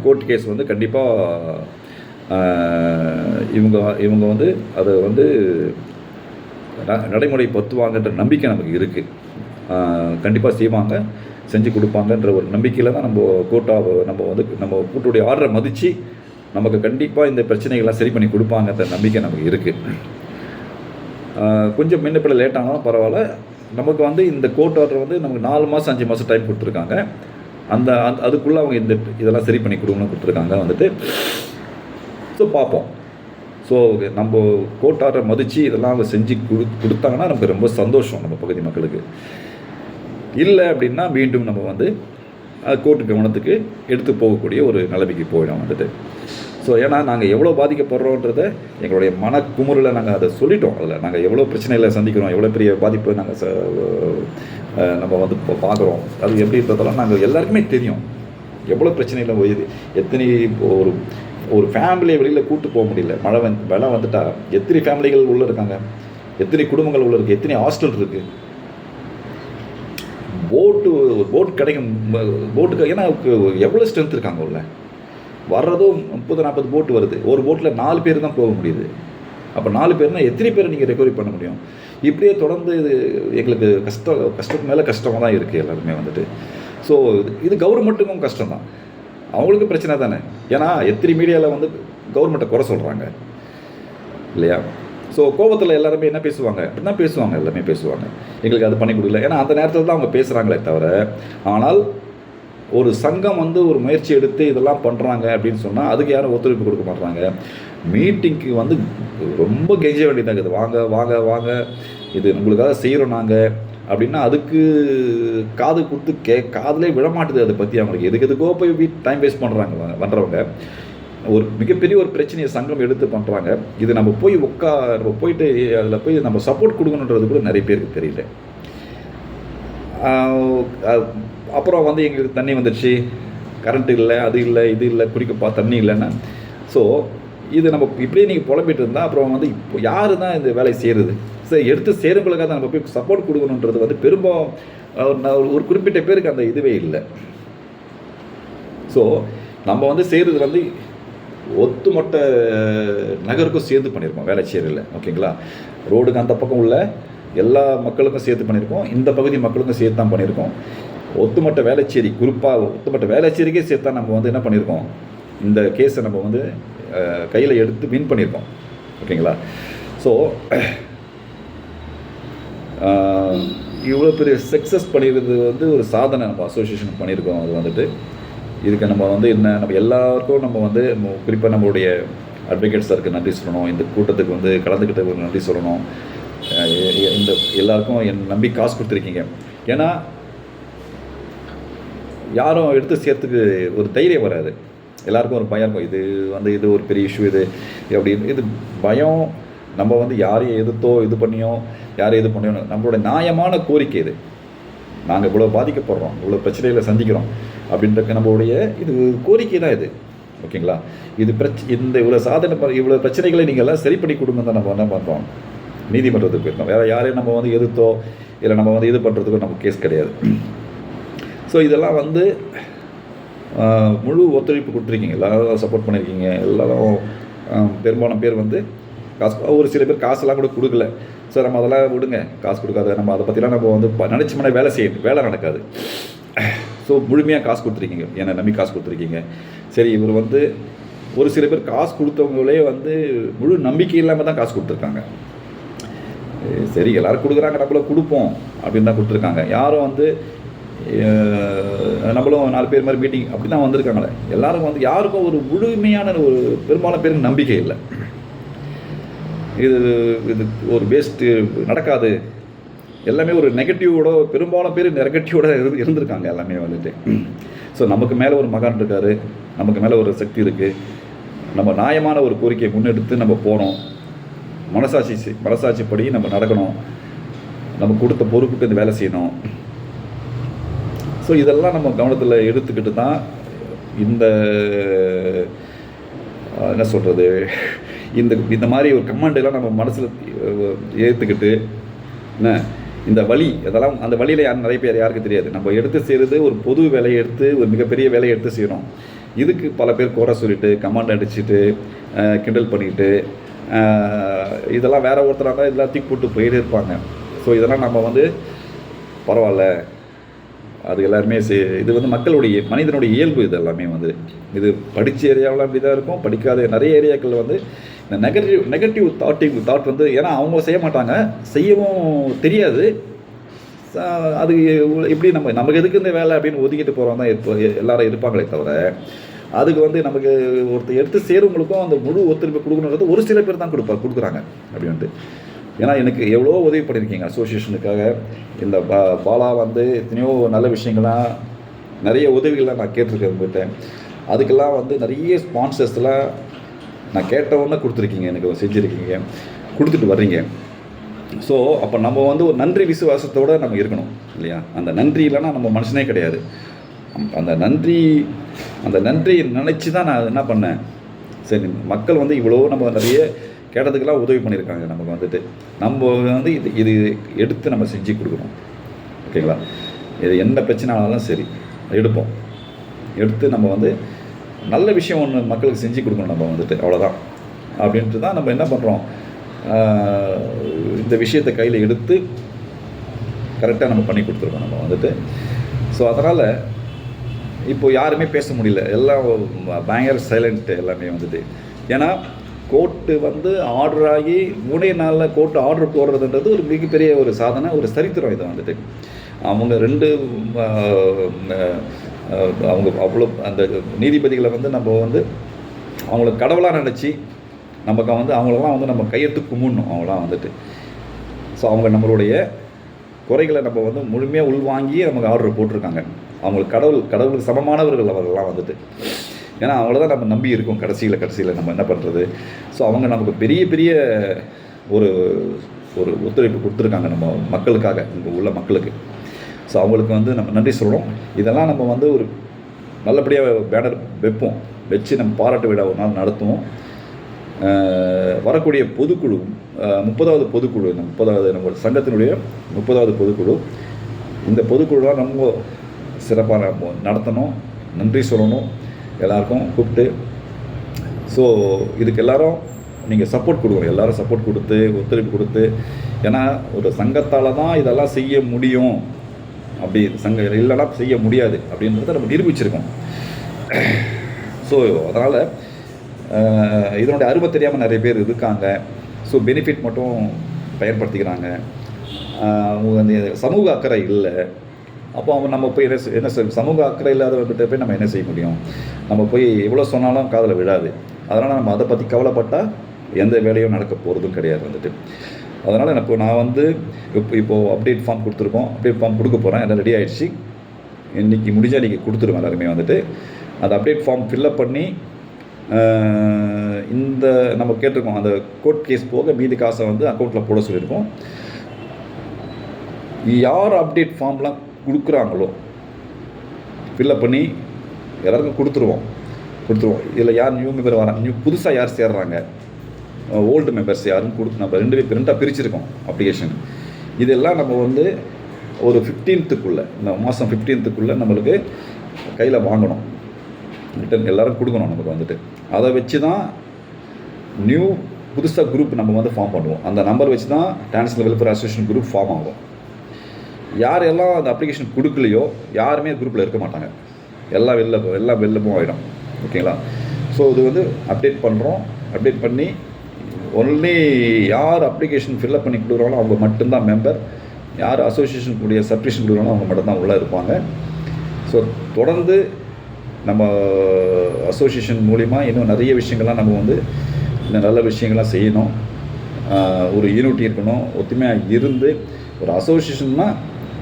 A: கோர்ட் கேஸ் வந்து கண்டிப்பாக இவங்க வந்து அதை வந்து நடைமுறைப்படுத்துவாங்கன்ற நம்பிக்கை நமக்கு இருக்குது. கண்டிப்பாக செய்வாங்க, செஞ்சு கொடுப்பாங்கன்ற ஒரு நம்பிக்கையில் தான் நம்ம கோர்ட்டுடைய ஆர்டரை மதித்து நமக்கு கண்டிப்பாக இந்த பிரச்சனைகள்லாம் சரி பண்ணி கொடுப்பாங்கன்ற நம்பிக்கை நமக்கு இருக்குது. கொஞ்சம் முன்னப்பிள்ள லேட் ஆனாலும் பரவாயில்ல, நமக்கு வந்து இந்த கோர்ட் ஆர்டர் வந்து நமக்கு 4 மாதம் 5 மாதம் டைம் கொடுத்துருக்காங்க. அதுக்குள்ளே அவங்க இதெல்லாம் சரி பண்ணி கொடுக்கணும்னு கொடுத்துருக்காங்க வந்துட்டு. ஸோ பார்ப்போம். ஸோ நம்ம கோர்ட் ஆர்டர் மதித்து இதெல்லாம் அவங்க செஞ்சு கொடுத்தாங்கன்னா நமக்கு ரொம்ப சந்தோஷம் நம்ம பகுதி மக்களுக்கு. இல்லை அப்படின்னா மீண்டும் நம்ம வந்து கோர்ட்டு கவனத்துக்கு எடுத்து போகக்கூடிய ஒரு நிலைமைக்கு போயிடும் வந்துட்டு. ஸோ ஏன்னா நாங்கள் எவ்வளோ பாதிக்கப்படுறோன்றதை எங்களுடைய மனக்குமுறில் நாங்கள் அதை சொல்லிட்டோம். அதில் நாங்கள் எவ்வளோ பிரச்சனைகளை சந்திக்கிறோம், எவ்வளோ பெரிய பாதிப்பு நம்ம வந்து இப்போ பார்க்குறோம். அது எப்படின்றதெல்லாம் நாங்கள் எல்லாருக்குமே தெரியும். எவ்வளோ பிரச்சனைகள் போயிது, எத்தனை ஒரு ஃபேமிலியை வெளியில் கூப்பிட்டு போக முடியல. வெள்ளம் வந்துட்டால் எத்தனை ஃபேமிலிகள் உள்ளே இருக்காங்க, எத்தனை குடும்பங்கள் உள்ளே இருக்குது, எத்தனை ஹாஸ்டல் இருக்குது. போட்டு கிடைக்கும், போட்டுக்கு ஏன்னா எவ்வளோ ஸ்ட்ரென்த் இருக்காங்க உள்ள. வர்றதும் 30-40 போட்டு வருது. ஒரு போட்டில் 4 பேர் தான் போக முடியுது. அப்போ 4 பேர்னால் எத்தனை பேர் நீங்கள் ரெக்கவரி பண்ண முடியும்? இப்படியே தொடர்ந்து எங்களுக்கு கஷ்டத்துக்கு மேலே கஷ்டமாக தான் இருக்குது எல்லாருமே வந்துட்டு. ஸோ இது கவர்மெண்ட்டுக்கும் கஷ்டம் தான், அவங்களுக்கு பிரச்சனை தானே. ஏன்னா எத்தனை மீடியாவில் வந்து கவர்மெண்ட்டை குறை சொல்கிறாங்க இல்லையா. ஸோ கோபத்தில் எல்லாருமே என்ன பேசுவாங்க, அப்படி தான் பேசுவாங்க, எல்லாமே பேசுவாங்க, எங்களுக்கு அது பண்ணி கொடுக்கல. ஏன்னா அந்த நேரத்தில் தான் அவங்க பேசுகிறாங்களே தவிர. ஆனால் ஒரு சங்கம் வந்து ஒரு முயற்சி எடுத்து இதெல்லாம் பண்ணுறாங்க அப்படின்னு சொன்னால் அதுக்கு யாரும் ஒத்துழைப்பு கொடுக்க மாட்டாங்க. மீட்டிங்க்கு வந்து ரொம்ப கெஞ்ச வேண்டியதாக இருக்குது. வாங்க வாங்க வாங்க, இது உங்களுக்காக செய்கிறோம் நாங்கள் அப்படின்னா அதுக்கு காது கொடுத்து காதலே விடமாட்டுது. அதை பற்றி அவங்களுக்கு எதுக்கோ போய் டைம் வேஸ்ட் பண்ணுறவங்க ஒரு மிகப்பெரிய ஒரு பிரச்சனையை சங்கம் எடுத்து பண்ணுறாங்க. இது நம்ம போயிட்டு அதில் போய் நம்ம சப்போர்ட் கொடுக்கணுன்றது கூட நிறைய பேருக்கு தெரியல. அப்புறம் வந்து எங்களுக்கு தண்ணி வந்துடுச்சு, கரண்ட் இல்லை, அது இல்லை, இது இல்லை, குடிக்கப்பா தண்ணி இல்லைன்னா. ஸோ இது நம்ம இப்படியே நீங்கள் புலம்பிட்டு இருந்தால் அப்புறம் வந்து இப்போ யார் தான் இந்த வேலையை செய்கிறது? சரி, எடுத்து செய்கிறவங்களுக்காக தான் நம்ம போய் சப்போர்ட் கொடுக்கணுன்றது வந்து ஒரு குறிப்பிட்ட பேருக்கு அந்த இதுவே இல்லை. ஸோ நம்ம வந்து செய்கிறது வந்து ஒத்துமொட்ட நகருக்கும் சேர்ந்து பண்ணியிருக்கோம் வேலைச்சேரியில். ஓகேங்களா. ரோடுக்கு அந்த பக்கம் உள்ள எல்லா மக்களுக்கும் சேர்த்து பண்ணியிருக்கோம், இந்த பகுதி மக்களுக்கும் சேர்த்து தான் பண்ணியிருக்கோம். ஒத்துமொட்ட வேலைச்சேரி, குறிப்பாக ஒத்துமொட்ட வேலைச்சேரிக்கே சேர்த்தா நம்ம வந்து என்ன பண்ணியிருக்கோம், இந்த கேஸை நம்ம வந்து கையில் எடுத்து வின் பண்ணியிருக்கோம். ஓகேங்களா. ஸோ இவ்வளோ பெரிய சக்ஸஸ் பண்ணிடுறது வந்து ஒரு சாதனை நம்ம அசோசியேஷன் பண்ணியிருக்கோம். அது வந்துட்டு இதுக்கு நம்ம வந்து நம்ம எல்லாருக்கும் நம்ம வந்து குறிப்பாக நம்மளுடைய அட்வொகேட் சாருக்கு நன்றி சொல்லணும். இந்த கூட்டத்துக்கு வந்து கலந்துக்கிட்டவங்களுக்கு நன்றி சொல்லணும். இந்த எல்லாருக்கும் என் நம்பி காசு கொடுத்துருக்கீங்க. ஏன்னா யாரும் எடுத்து சேர்த்துக்கு ஒரு தைரியம் வராது, எல்லாருக்கும் ஒரு பயம் இருக்கும். இது ஒரு பெரிய இஷ்யூ, அப்படின்னு இது பயம். நம்ம வந்து யாரையும் இது பண்ணியோ யாரையும் பண்ணியோ நம்மளோட நியாயமான கோரிக்கை இது. நாங்கள் இவ்வளோ பாதிக்கப்படுறோம், இவ்வளோ பிரச்சனைகளை சந்திக்கிறோம் அப்படின்ற நம்மளுடைய இது கோரிக்கை தான் இது. ஓகேங்களா. இது இவ்வளோ பிரச்சனைகளை நீங்கள் எல்லாம் சரி பண்ணி கொடுங்க தான் நம்ம என்ன பண்ணுறோம், நீதிமன்றத்துக்கு போயிருக்கோம். வேறு யாரையும் நம்ம வந்து எதிர்த்தோ இல்லை நம்ம வந்து இது பண்ணுறதுக்கோ நம்ம கேஸ் கிடையாது. ஸோ இதெல்லாம் வந்து முழு ஒத்துழைப்பு கொடுத்துருக்கீங்க, எல்லாரும் சப்போர்ட் பண்ணியிருக்கீங்க. எல்லாரும் பெரும்பாலான பேர் வந்து காசு, ஒரு சில பேர் காசெல்லாம் கூட கொடுக்கல. ஸோ நம்ம அதெல்லாம் விடுங்க, காசு கொடுக்காத, நம்ம அதை பற்றிலாம் நம்ம வந்து நினச்சோம்னா வேலை செய்யணும், வேலை நடக்காது. ஸோ முழுமையாக காசு கொடுத்துருக்கீங்க, என்னை நம்பி காசு கொடுத்துருக்கீங்க. சரி, இவர் வந்து ஒரு சில பேர் காசு கொடுத்தவங்களே வந்து முழு நம்பிக்கை இல்லாமல் தான் காசு கொடுத்துருக்காங்க. சரி, எல்லோரும் கொடுக்குறாங்க, நம்மளும் கொடுப்போம் அப்படின்னு தான் கொடுத்துருக்காங்க. யாரும் வந்து நம்மளும் 4 பேர் மாதிரி மீட்டிங் அப்படி தான் வந்திருக்காங்களே. எல்லாருக்கும் வந்து யாருக்கும் ஒரு முழுமையான ஒரு பெரும்பாலான பேருக்கு நம்பிக்கை இல்லை. இது ஒரு வேஸ்ட்டு, நடக்காது, எல்லாமே ஒரு நெகட்டிவோட, பெரும்பாலும் பேர் நெகட்டிவோட இருந்திருக்காங்க எல்லாமே வந்துட்டு. ஸோ நமக்கு மேலே ஒரு மகான் இருக்கார், நமக்கு மேலே ஒரு சக்தி இருக்குது. நம்ம நியாயமான ஒரு கோரிக்கையை முன்னெடுத்து நம்ம போகிறோம், மனசாட்சிப்படி நம்ம நடக்கணும், நம்ம கொடுத்த பொறுப்புக்கு இந்த வேலை செய்யணும். ஸோ இதெல்லாம் நம்ம கவனத்தில் எடுத்துக்கிட்டு தான் இந்த என்ன சொல்கிறது, இந்த மாதிரி ஒரு கமாண்டெல்லாம் நம்ம மனசில் ஏற்றுக்கிட்டு என்ன இந்த வழி, அதெல்லாம் அந்த வழியில் நிறைய பேர் யாருக்கு தெரியாது. நம்ம எடுத்து செய்கிறது ஒரு பொது வேலையை எடுத்து, ஒரு மிகப்பெரிய வேலையை எடுத்து செய்கிறோம். இதுக்கு பல பேர் குறை சொல்லிட்டு, கமாண்ட் அடிச்சுட்டு, கிண்டல் பண்ணிக்கிட்டு, இதெல்லாம் வேறு ஒருத்தராக தான் எல்லாத்தையும் கூப்பிட்டு போயிட்டே இருப்பாங்க. ஸோ இதெல்லாம் நம்ம வந்து பரவாயில்ல, அது எல்லாருமே இது வந்து மக்களுடைய, மனிதனுடைய இயல்பு. இது எல்லாமே வந்து இது படித்த ஏரியாவில் அப்படி தான் இருக்கும், படிக்காத நிறைய ஏரியாக்கள் வந்து இந்த நெகட்டிவ் தாட் வந்து, ஏன்னா அவங்க செய்ய மாட்டாங்க, செய்யவும் தெரியாது. அது எப்படி நமக்கு எதுக்கு இந்த வேலை அப்படின்னு ஒதுக்கிட்டு போகிறோம் தான் இப்போ எல்லாரும் இருப்பாங்களே தவிர, அதுக்கு வந்து நமக்கு ஒருத்தர் எடுத்து சேருவங்களுக்கும் அந்த முழு ஒத்துழைப்பு கொடுக்கணுன்றது ஒரு சில பேர் தான் கொடுக்குறாங்க அப்படின்ட்டு. ஏன்னா எனக்கு எவ்வளோ உதவி பண்ணியிருக்கீங்க அசோசியேஷனுக்காக. இந்த பாலா வந்து எத்தனையோ நல்ல விஷயங்கள்லாம், நிறைய உதவிகள்லாம் நான் கேட்டிருக்கேன் போயிட்டேன். அதுக்கெல்லாம் வந்து நிறைய ஸ்பான்சர்ஸ்லாம் நான் கேட்டவுடனே கொடுத்துருக்கீங்க, எனக்கு செஞ்சுருக்கீங்க, கொடுத்துட்டு வர்றீங்க. ஸோ அப்போ நம்ம வந்து ஒரு நன்றி விசுவாசத்தோடு நம்ம இருக்கணும் இல்லையா? அந்த நன்றி இல்லைன்னா நம்ம மனுஷனே கிடையாது. அந்த நன்றியை நினச்சி தான் நான் என்ன பண்ணேன், சரி மக்கள் வந்து இவ்வளோ நம்ம நிறைய கேட்டதுக்கெல்லாம் உதவி பண்ணியிருக்காங்க, நமக்கு வந்துட்டு நம்ம வந்து இது எடுத்து நம்ம செஞ்சு கொடுக்கணும். ஓகேங்களா? இது என்ன பிரச்சனை ஆனாலும் சரி எடுத்து நம்ம வந்து நல்ல விஷயம் ஒன்று மக்களுக்கு செஞ்சு கொடுக்கணும் நம்ம வந்துட்டு, அவ்வளோதான். அப்படின்ட்டு தான் நம்ம என்ன பண்ணுறோம், இந்த விஷயத்தை கையில் எடுத்து கரெக்டாக நம்ம பண்ணி கொடுத்துருக்கோம் நம்ம வந்துட்டு. ஸோ அதனால் இப்போது யாருமே பேச முடியல, எல்லாம் பயங்கர சைலண்ட்டு எல்லாமே வந்துட்டு. ஏன்னா கோர்ட்டு வந்து ஆர்டர் ஆகி 3 நாளில் கோர்ட்டு ஆர்டர் போடுறதுன்றது ஒரு மிகப்பெரிய ஒரு சாதனை, ஒரு சரித்திரம். இதை வந்துட்டு அவங்க 2 அவங்க அவ்வளோ அந்த நீதிபதிகளை வந்து நம்ம வந்து அவங்கள கடவுளாக நினச்சி நமக்கு வந்து அவங்களெல்லாம் வந்து நம்ம கையெழுத்து கும்பிடணும் அவங்களாம் வந்துட்டு. ஸோ அவங்க நம்மளுடைய குறைகளை நம்ம வந்து முழுமையாக உள்வாங்கி நமக்கு ஆர்டர் போட்டிருக்காங்க. அவங்களுக்கு கடவுளுக்கு சமமானவர்கள் அவர்கள்லாம் வந்துட்டு. ஏன்னா அவங்கள தான் நம்ம நம்பி இருக்கோம் கடைசியில் நம்ம என்ன பண்ணுறது. ஸோ அவங்க நமக்கு பெரிய ஒரு ஒரு ஒத்துழைப்பு கொடுத்துருக்காங்க நம்ம மக்களுக்காக, இங்கே உள்ள மக்களுக்கு. ஸோ அவங்களுக்கு வந்து நம்ம நன்றி சொல்லணும். இதெல்லாம் நம்ம வந்து ஒரு நல்லபடியாக பேனர் வச்சு நம்ம பாராட்டு விழா ஒரு நாள் நடத்துவோம். வரக்கூடிய பொதுக்குழு 30வது பொதுக்குழு, நம்ம சங்கத்தினுடைய 30வது பொதுக்குழு. இந்த பொதுக்குழுலாம் ரொம்ப சிறப்பாக நம்ம நடத்தணும், நன்றி சொல்லணும் எல்லாருக்கும் கூப்பிட்டு. ஸோ இதுக்கு எல்லோரும் நீங்கள் சப்போர்ட் கொடுக்கணும், எல்லோரும் சப்போர்ட் கொடுத்து ஒத்துழைப்பு கொடுத்து. ஏன்னா ஒரு சங்கத்தால் தான் இதெல்லாம் செய்ய முடியும், அப்படி சங்கம் இல்லைனா செய்ய முடியாது அப்படின்றத நம்ம நிரூபிச்சிருக்கோம். ஸோ அதனால் இதனுடைய அருமை தெரியாமல் நிறைய பேர் இருக்காங்க. ஸோ பெனிஃபிட் மட்டும் பயன்படுத்திக்கிறாங்க. அவங்க அந்த சமூக அக்கறை இல்லை. அப்போ அவங்க நம்ம போய் என்ன சமூக அக்கறை இல்லாதவர்கிட்ட போய் நம்ம என்ன செய்ய முடியும்? நம்ம போய் எவ்வளோ சொன்னாலும் காதில் விழாது. அதனால் நம்ம அதை பற்றி கவலைப்பட்டால் எந்த வேலையும் நடக்க போகிறதும் கிடையாது வந்துட்டு. அதனால் நான் வந்து இப்போது அப்டேட் ஃபார்ம் கொடுத்துருக்கோம், அப்டேட் ஃபார்ம் கொடுக்க போகிறேன், எல்லாம் ரெடி ஆகிடுச்சு. இன்றைக்கி முடிஞ்சால் இன்றைக்கி கொடுத்துருவேன் எல்லாருமே வந்துட்டு. அந்த அப்டேட் ஃபார்ம் ஃபில்லப் பண்ணி இந்த நம்ம கேட்டிருக்கோம், அந்த கோர்ட் கேஸ் போக மீதி காசை வந்து அக்கௌண்ட்டில் போட சொல்லியிருக்கோம். யார் அப்டேட் ஃபார்ம்லாம் கொடுக்குறாங்களோ ஃபில்லப் பண்ணி எல்லாருக்கும் கொடுத்துருவோம். இதில் யார் நியூ மெம்பர் வராங்க, புதுசாக யார் சேர்றாங்க, ஓல்டு மெம்பர்ஸ் யாருன்னு நம்ம 2 2ஆக பிரிச்சுருக்கோம் அப்ளிகேஷன். இதெல்லாம் நம்ம வந்து ஒரு 15th இந்த மாதம் 15th நம்மளுக்கு கையில் வாங்கணும், ரிட்டன் எல்லோரும் கொடுக்கணும் நமக்கு வந்துட்டு. அதை வச்சு தான் நியூ புதுசாக குரூப் நம்ம வந்து ஃபார்ம் பண்ணுவோம். அந்த நம்பர் வச்சு தான் transgender welfare association group form ஆகும். யாரெல்லாம் அந்த அப்ளிகேஷன் கொடுக்கலையோ யாருமே குரூப்பில் இருக்க மாட்டாங்க. எல்லாம் வெளிலமும் ஆகிடும். ஓகேங்களா? ஸோ இது வந்து அப்டேட் பண்ணுறோம். அப்டேட் பண்ணி ஒன்லி யார் அப்ளிகேஷன் ஃபில்அப் பண்ணி கொடுக்குறாங்களோ அவங்க மட்டும்தான் மெம்பர். யார் அசோசியேஷன் கூடிய சப்ஸ்கிரிப்ஷன் கொடுக்குறாங்களோ அவங்க மட்டும்தான் உள்ளே இருப்பாங்க. ஸோ தொடர்ந்து நம்ம அசோசியேஷன் மூலிமா இன்னும் நிறைய விஷயங்கள்லாம் நம்ம வந்து இன்னும் நல்ல விஷயங்கள்லாம் செய்யணும். ஒரு யூனிட்டி இருக்கணும். ஒத்துமையாக இருந்து ஒரு அசோசியேஷன்னா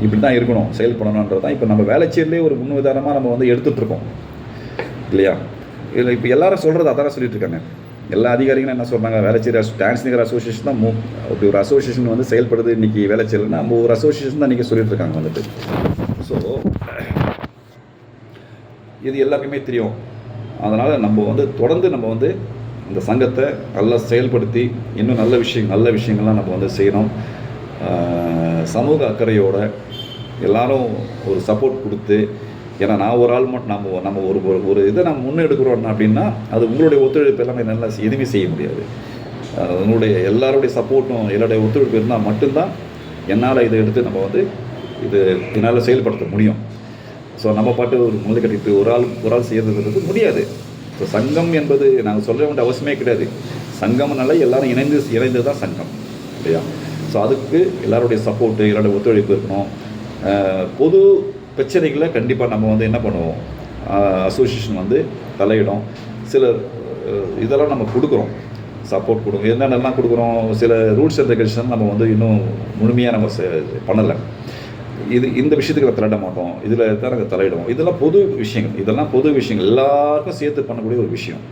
A: இப்படி தான் இருக்கணும், செயல்படணுன்றது தான் இப்போ நம்ம வேலைச்சேரிலே ஒரு முன்னுதாரணமாக நம்ம வந்து எடுத்துகிட்ருக்கோம் இல்லையா? இதில் இப்போ எல்லாரும் சொல்கிறது அதான் சொல்லிட்டு இருக்காங்க. எல்லா அதிகாரிகளும் என்ன சொல்கிறாங்க, வேலைச்சேரி டிரான்ஸ்ஜெண்டர் அசோசியேஷன் தான் அப்படி ஒரு அசோசியேஷன் வந்து செயல்படுது இன்றைக்கி வேலைச்சேரினா நம்ம ஒரு அசோசியேஷன் தான் இன்றைக்கி சொல்லிட்டு இருக்காங்க வந்துட்டு. ஸோ இது எல்லாருக்குமே தெரியும். அதனால் நம்ம வந்து தொடர்ந்து நம்ம வந்து இந்த சங்கத்தை நல்லா செயல்படுத்தி இன்னும் நல்ல விஷயங்கள்லாம் நம்ம வந்து செய்யணும். சமூக அக்கறையோட எல்லாரும் ஒரு சப்போர்ட் கொடுத்து, ஏன்னா நான் ஒரு ஆள் மட்டும் நம்ம ஒரு இதை நம்ம முன்னெடுக்கிறோம் அப்படின்னா அது உங்களுடைய ஒத்துழைப்பு எல்லாமே நல்லா எதுவுமே செய்ய முடியாது. உங்களுடைய எல்லாருடைய சப்போர்ட்டும் எல்லாருடைய ஒத்துழைப்பு இருந்தால் மட்டும்தான் என்னால் இதை எடுத்து நம்ம வந்து என்னால் செயல்படுத்த முடியும். ஸோ நம்ம பாட்டு ஒரு முளை கட்டிட்டு ஒரு ஆள் செய்யறதுன்றது முடியாது. ஸோ சங்கம் என்பது நாங்கள் சொல்ல வேண்டிய அவசியமே கிடையாது. சங்கம்னால எல்லாரும் இணைந்து தான் சங்கம் இல்லையா? ஸோ அதுக்கு எல்லாருடைய சப்போர்ட்டு, எல்லாருடைய ஒத்துழைப்பு இருக்கணும். பொது பிரச்சனைகளை கண்டிப்பாக நம்ம வந்து என்ன பண்ணுவோம், அசோசியேஷன் வந்து தலையிடும். சில இதெல்லாம் நம்ம கொடுக்குறோம், சப்போர்ட் கொடுக்குறோம். என்னென்னலாம் கொடுக்குறோம், சில ரூல்ஸ் அண்ட் ரெகுலேஷன் நம்ம வந்து இன்னும் முழுமையாக நம்ம பண்ணலை. இந்த விஷயத்துக்கு நம்ம தலையிட மாட்டோம், இதில் தான் நாங்கள் தலையிடுவோம். இதெல்லாம் பொது விஷயங்கள் எல்லாருக்கும் சேர்த்து பண்ணக்கூடிய ஒரு விஷயம்.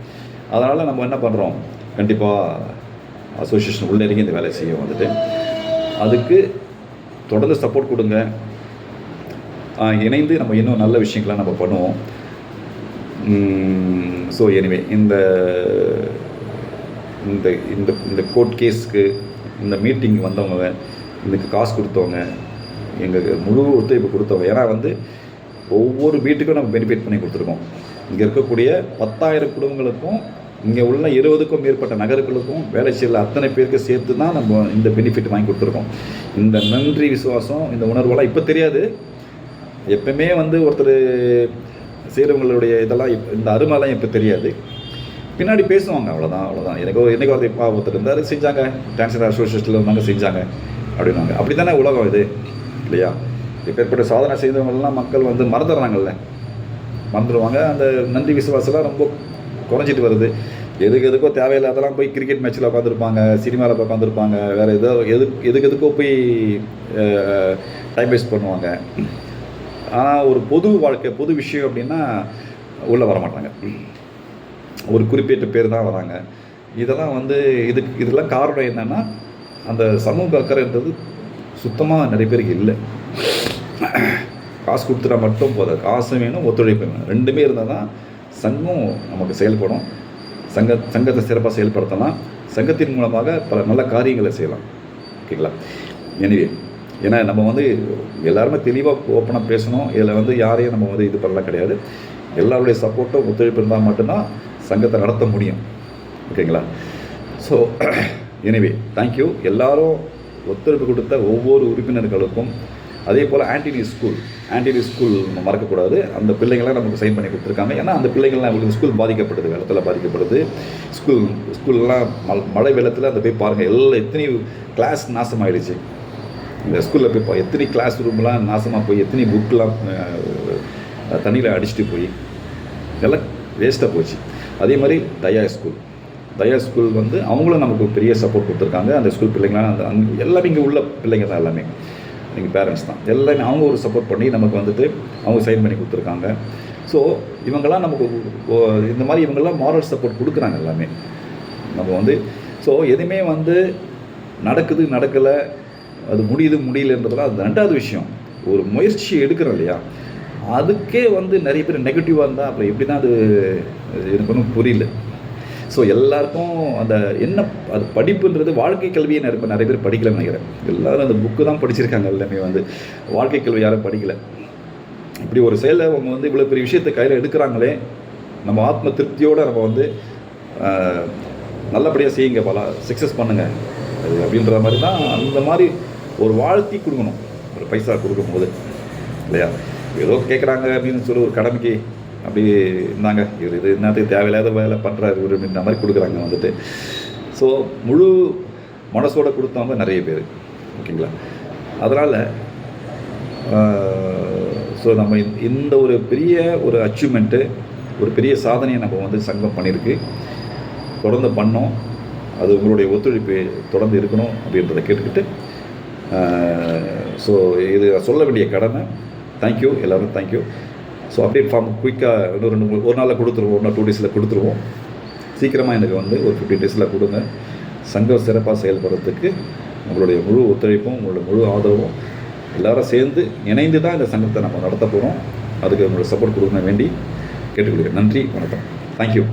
A: அதனால் நம்ம என்ன பண்ணுறோம், கண்டிப்பாக அசோசியேஷன் உள்ளே இந்த வேலையை செய்யும் வந்துட்டு. அதுக்கு தொடர்ந்து சப்போர்ட் கொடுங்க. இணைந்து நம்ம இன்னும் நல்ல விஷயங்களை நம்ம பண்ணுவோம். ஸோ எனிவே இந்த இந்த இந்த கோர்ட் கேஸுக்கு இந்த மீட்டிங் வந்தவங்க, இதுக்கு காசு கொடுத்தவங்க, எங்களுக்கு முழு ஒத்துழைப்பு கொடுத்தவங்க. ஏன்னா வந்து ஒவ்வொரு வீட்டுக்கும் நம்ம பெனிஃபிட் பண்ணி கொடுத்துருக்கோம். இங்கே இருக்கக்கூடிய 10,000 குடும்பங்களுக்கும் இங்கே உள்ள 20க்கும் மேற்பட்ட நகர்களுக்கும் வேலைச்சேரியில் அத்தனை பேருக்கு சேர்த்து தான் நம்ம இந்த பெனிஃபிட் வாங்கி கொடுத்துருக்கோம். இந்த நன்றி, விசுவாசம், இந்த உணர்வெல்லாம் இப்போ தெரியாது. எப்பவுமே வந்து ஒருத்தர் செய்கிறவங்களுடைய இதெல்லாம் இந்த அருமைலாம் இப்போ தெரியாது. பின்னாடி பேசுவாங்க, அவ்வளோதான். எனக்கு ஒருத்தர் இருந்தார், செஞ்சாங்க, டிரான்ஸ்ஜெண்டர் அசோசியேஷனில் இருந்தாங்க, செஞ்சாங்க அப்படின்னாங்க. அப்படி தானே உலகம் இது இல்லையா? இப்போ ஏற்பட்ட சாதனை செய்தவங்கள்லாம் மக்கள் வந்து மறந்துடுவாங்க. அந்த நன்றி விசுவாசம்லாம் ரொம்ப குறைஞ்சிட்டு வருது. எதுக்கோ தேவையில்லாதெல்லாம் போய் கிரிக்கெட் மேட்ச்சில் உட்காந்துருப்பாங்க, சினிமாவில் போய் உட்காந்துருப்பாங்க, வேறு எதுக்கோ போய் டைம் வேஸ்ட் பண்ணுவாங்க. ஆனால் ஒரு பொது வாழ்க்கை, பொது விஷயம் அப்படின்னா உள்ளே வரமாட்டாங்க. ஒரு குறிப்பிட்ட பேர் தான் வராங்க. இதெல்லாம் வந்து இதெல்லாம் காரணம் என்னென்னா, அந்த சமூக அக்கறைன்றது சுத்தமாக நிறைய பேருக்கு இல்லை. காசு கொடுத்துட்டா மட்டும் போதாது, காசு வேணும், ஒத்துழைப்பு வேணும். ரெண்டுமே இருந்தால் தான் சங்கம் நமக்கு செயல்படும். சங்கத்தை சிறப்பாக செயல்படுத்தலாம். சங்கத்தின் மூலமாக பல நல்ல காரியங்களை செய்யலாம். ஓகேங்களா? எனிவே, ஏன்னா நம்ம வந்து எல்லாருமே தெளிவாக ஓப்பனாக பேசணும். இதில் வந்து யாரையும் நம்ம வந்து இது பண்ணலாம் கிடையாது. எல்லாருடைய சப்போர்ட்டும் ஒத்துழைப்பு இருந்தால் மட்டும்தான் சங்கத்தை நடத்த முடியும். ஓகேங்களா? So anyway, thank you. எல்லாரும் ஒத்துழைப்பு கொடுத்த ஒவ்வொரு உறுப்பினர்களுக்கும். அதே போல் ஆண்டனி ஸ்கூல் நம்ம மறக்கக்கூடாது. அந்த பிள்ளைங்களாம் நமக்கு சைன் பண்ணி கொடுத்துருக்காங்க. ஏன்னா அந்த பிள்ளைங்கள்லாம் உங்களுக்கு ஸ்கூல் பாதிக்கப்படுது, வெள்ளத்தில் பாதிக்கப்படுது. ஸ்கூல்லாம் மழை வெள்ளத்தில் அந்த போய் பாருங்கள், எத்தனை கிளாஸ் நாசமாகிடுச்சு. இந்த ஸ்கூலில் போய் எத்தனை கிளாஸ் ரூம்லாம் நாசமாக போய், எத்தனை புக்கெலாம் தண்ணியில் அடிச்சுட்டு போய் இதெல்லாம் வேஸ்ட்டாக போச்சு. அதே மாதிரி தயா ஸ்கூல் வந்து அவங்களும் நமக்கு பெரிய சப்போர்ட் கொடுத்துருக்காங்க. அந்த ஸ்கூல் பிள்ளைங்களாம் எல்லாமே இங்கே உள்ள பிள்ளைங்க தான், எல்லாமே எங்கள் பேரண்ட்ஸ் தான். எல்லாமே அவங்க ஒரு சப்போர்ட் பண்ணி நமக்கு வந்துட்டு அவங்க சைன் பண்ணி கொடுத்துருக்காங்க. ஸோ இவங்கெல்லாம் நமக்கு இந்த மாதிரி இவங்கெல்லாம் மாரல் சப்போர்ட் கொடுக்குறாங்க எல்லாமே. நம்ம வந்து ஸோ எதுவுமே வந்து நடக்கலை, அது முடியலன்றதுலாம் அது ரெண்டாவது விஷயம். ஒரு முயற்சி எடுக்கிறோம் இல்லையா, அதுக்கே வந்து நிறைய பேர் நெகட்டிவாக இருந்தால் அப்புறம் எப்படி தான் அது எனக்கு ஒன்றும் புரியல. ஸோ எல்லாருக்கும் அது படிப்புன்றது வாழ்க்கை கல்வியை நிறைய பேர் படிக்கலைன்னு நினைக்கிறேன். எல்லோரும் அந்த புக்கு தான் படிச்சிருக்காங்க. எல்லாமே வந்து வாழ்க்கை கல்வி யாரும் படிக்கலை. இப்படி ஒரு செயலை அவங்க வந்து இவ்வளோ பெரிய விஷயத்தை கையில் எடுக்கிறாங்களே, நம்ம ஆத்ம திருப்தியோடு நம்ம வந்து நல்லபடியாக செய்யுங்க, சக்ஸஸ் பண்ணுங்கள் அது அப்படின்ற மாதிரி தான். அந்த மாதிரி ஒரு வாழ்த்தி கொடுக்கணும் ஒரு பைசா கொடுக்கும்போது, இல்லையா? ஏதோ கேட்குறாங்க அப்படின்னு சொல்லி ஒரு கடமைக்கு அப்படி இருந்தாங்க, இவர் இது என்னத்துக்கு தேவையில்லாத வேலை பண்ணுறாரு இவர் அப்படின்ற மாதிரி கொடுக்குறாங்க வந்துட்டு. ஸோ முழு மனசோடு கொடுத்தவங்க நிறைய பேர், ஓகேங்களா? அதனால் ஸோ நம்ம இந்த ஒரு பெரிய ஒரு அச்சீவ்மெண்ட்டு, ஒரு பெரிய சாதனையை நம்ம வந்து சங்கம் பண்ணியிருக்கு. தொடர்ந்து பண்ணோம். அது உங்களுடைய ஒத்துழைப்பு தொடர்ந்து இருக்கணும் அப்படின்றத கேட்டுக்கிட்டு, ஸோ இது சொல்ல வேண்டிய கடமை. தேங்க்யூ எல்லோரும், தேங்க்யூ. ஸோ அப்டேட் ஃபார்ம் குயிக்காக ஒரு நாளில் கொடுத்துருவோம், ஒரு நாள் 2 டேஸில் கொடுத்துருவோம். சீக்கிரமாக எனக்கு வந்து ஒரு 15 டேஸில் கொடுங்க. சங்கம் சிறப்பாக செயல்படுறதுக்கு உங்களுடைய முழு ஒத்துழைப்பும், உங்களுடைய முழு ஆதரவும் எல்லோரும் சேர்ந்து இணைந்து தான் இந்த சங்கத்தை நம்ம நடத்த போகிறோம். அதுக்கு உங்களோட சப்போர்ட் கொடுக்க வேண்டி கேட்டுக்கொள்கிறேன். நன்றி, வணக்கம், தேங்க்யூ.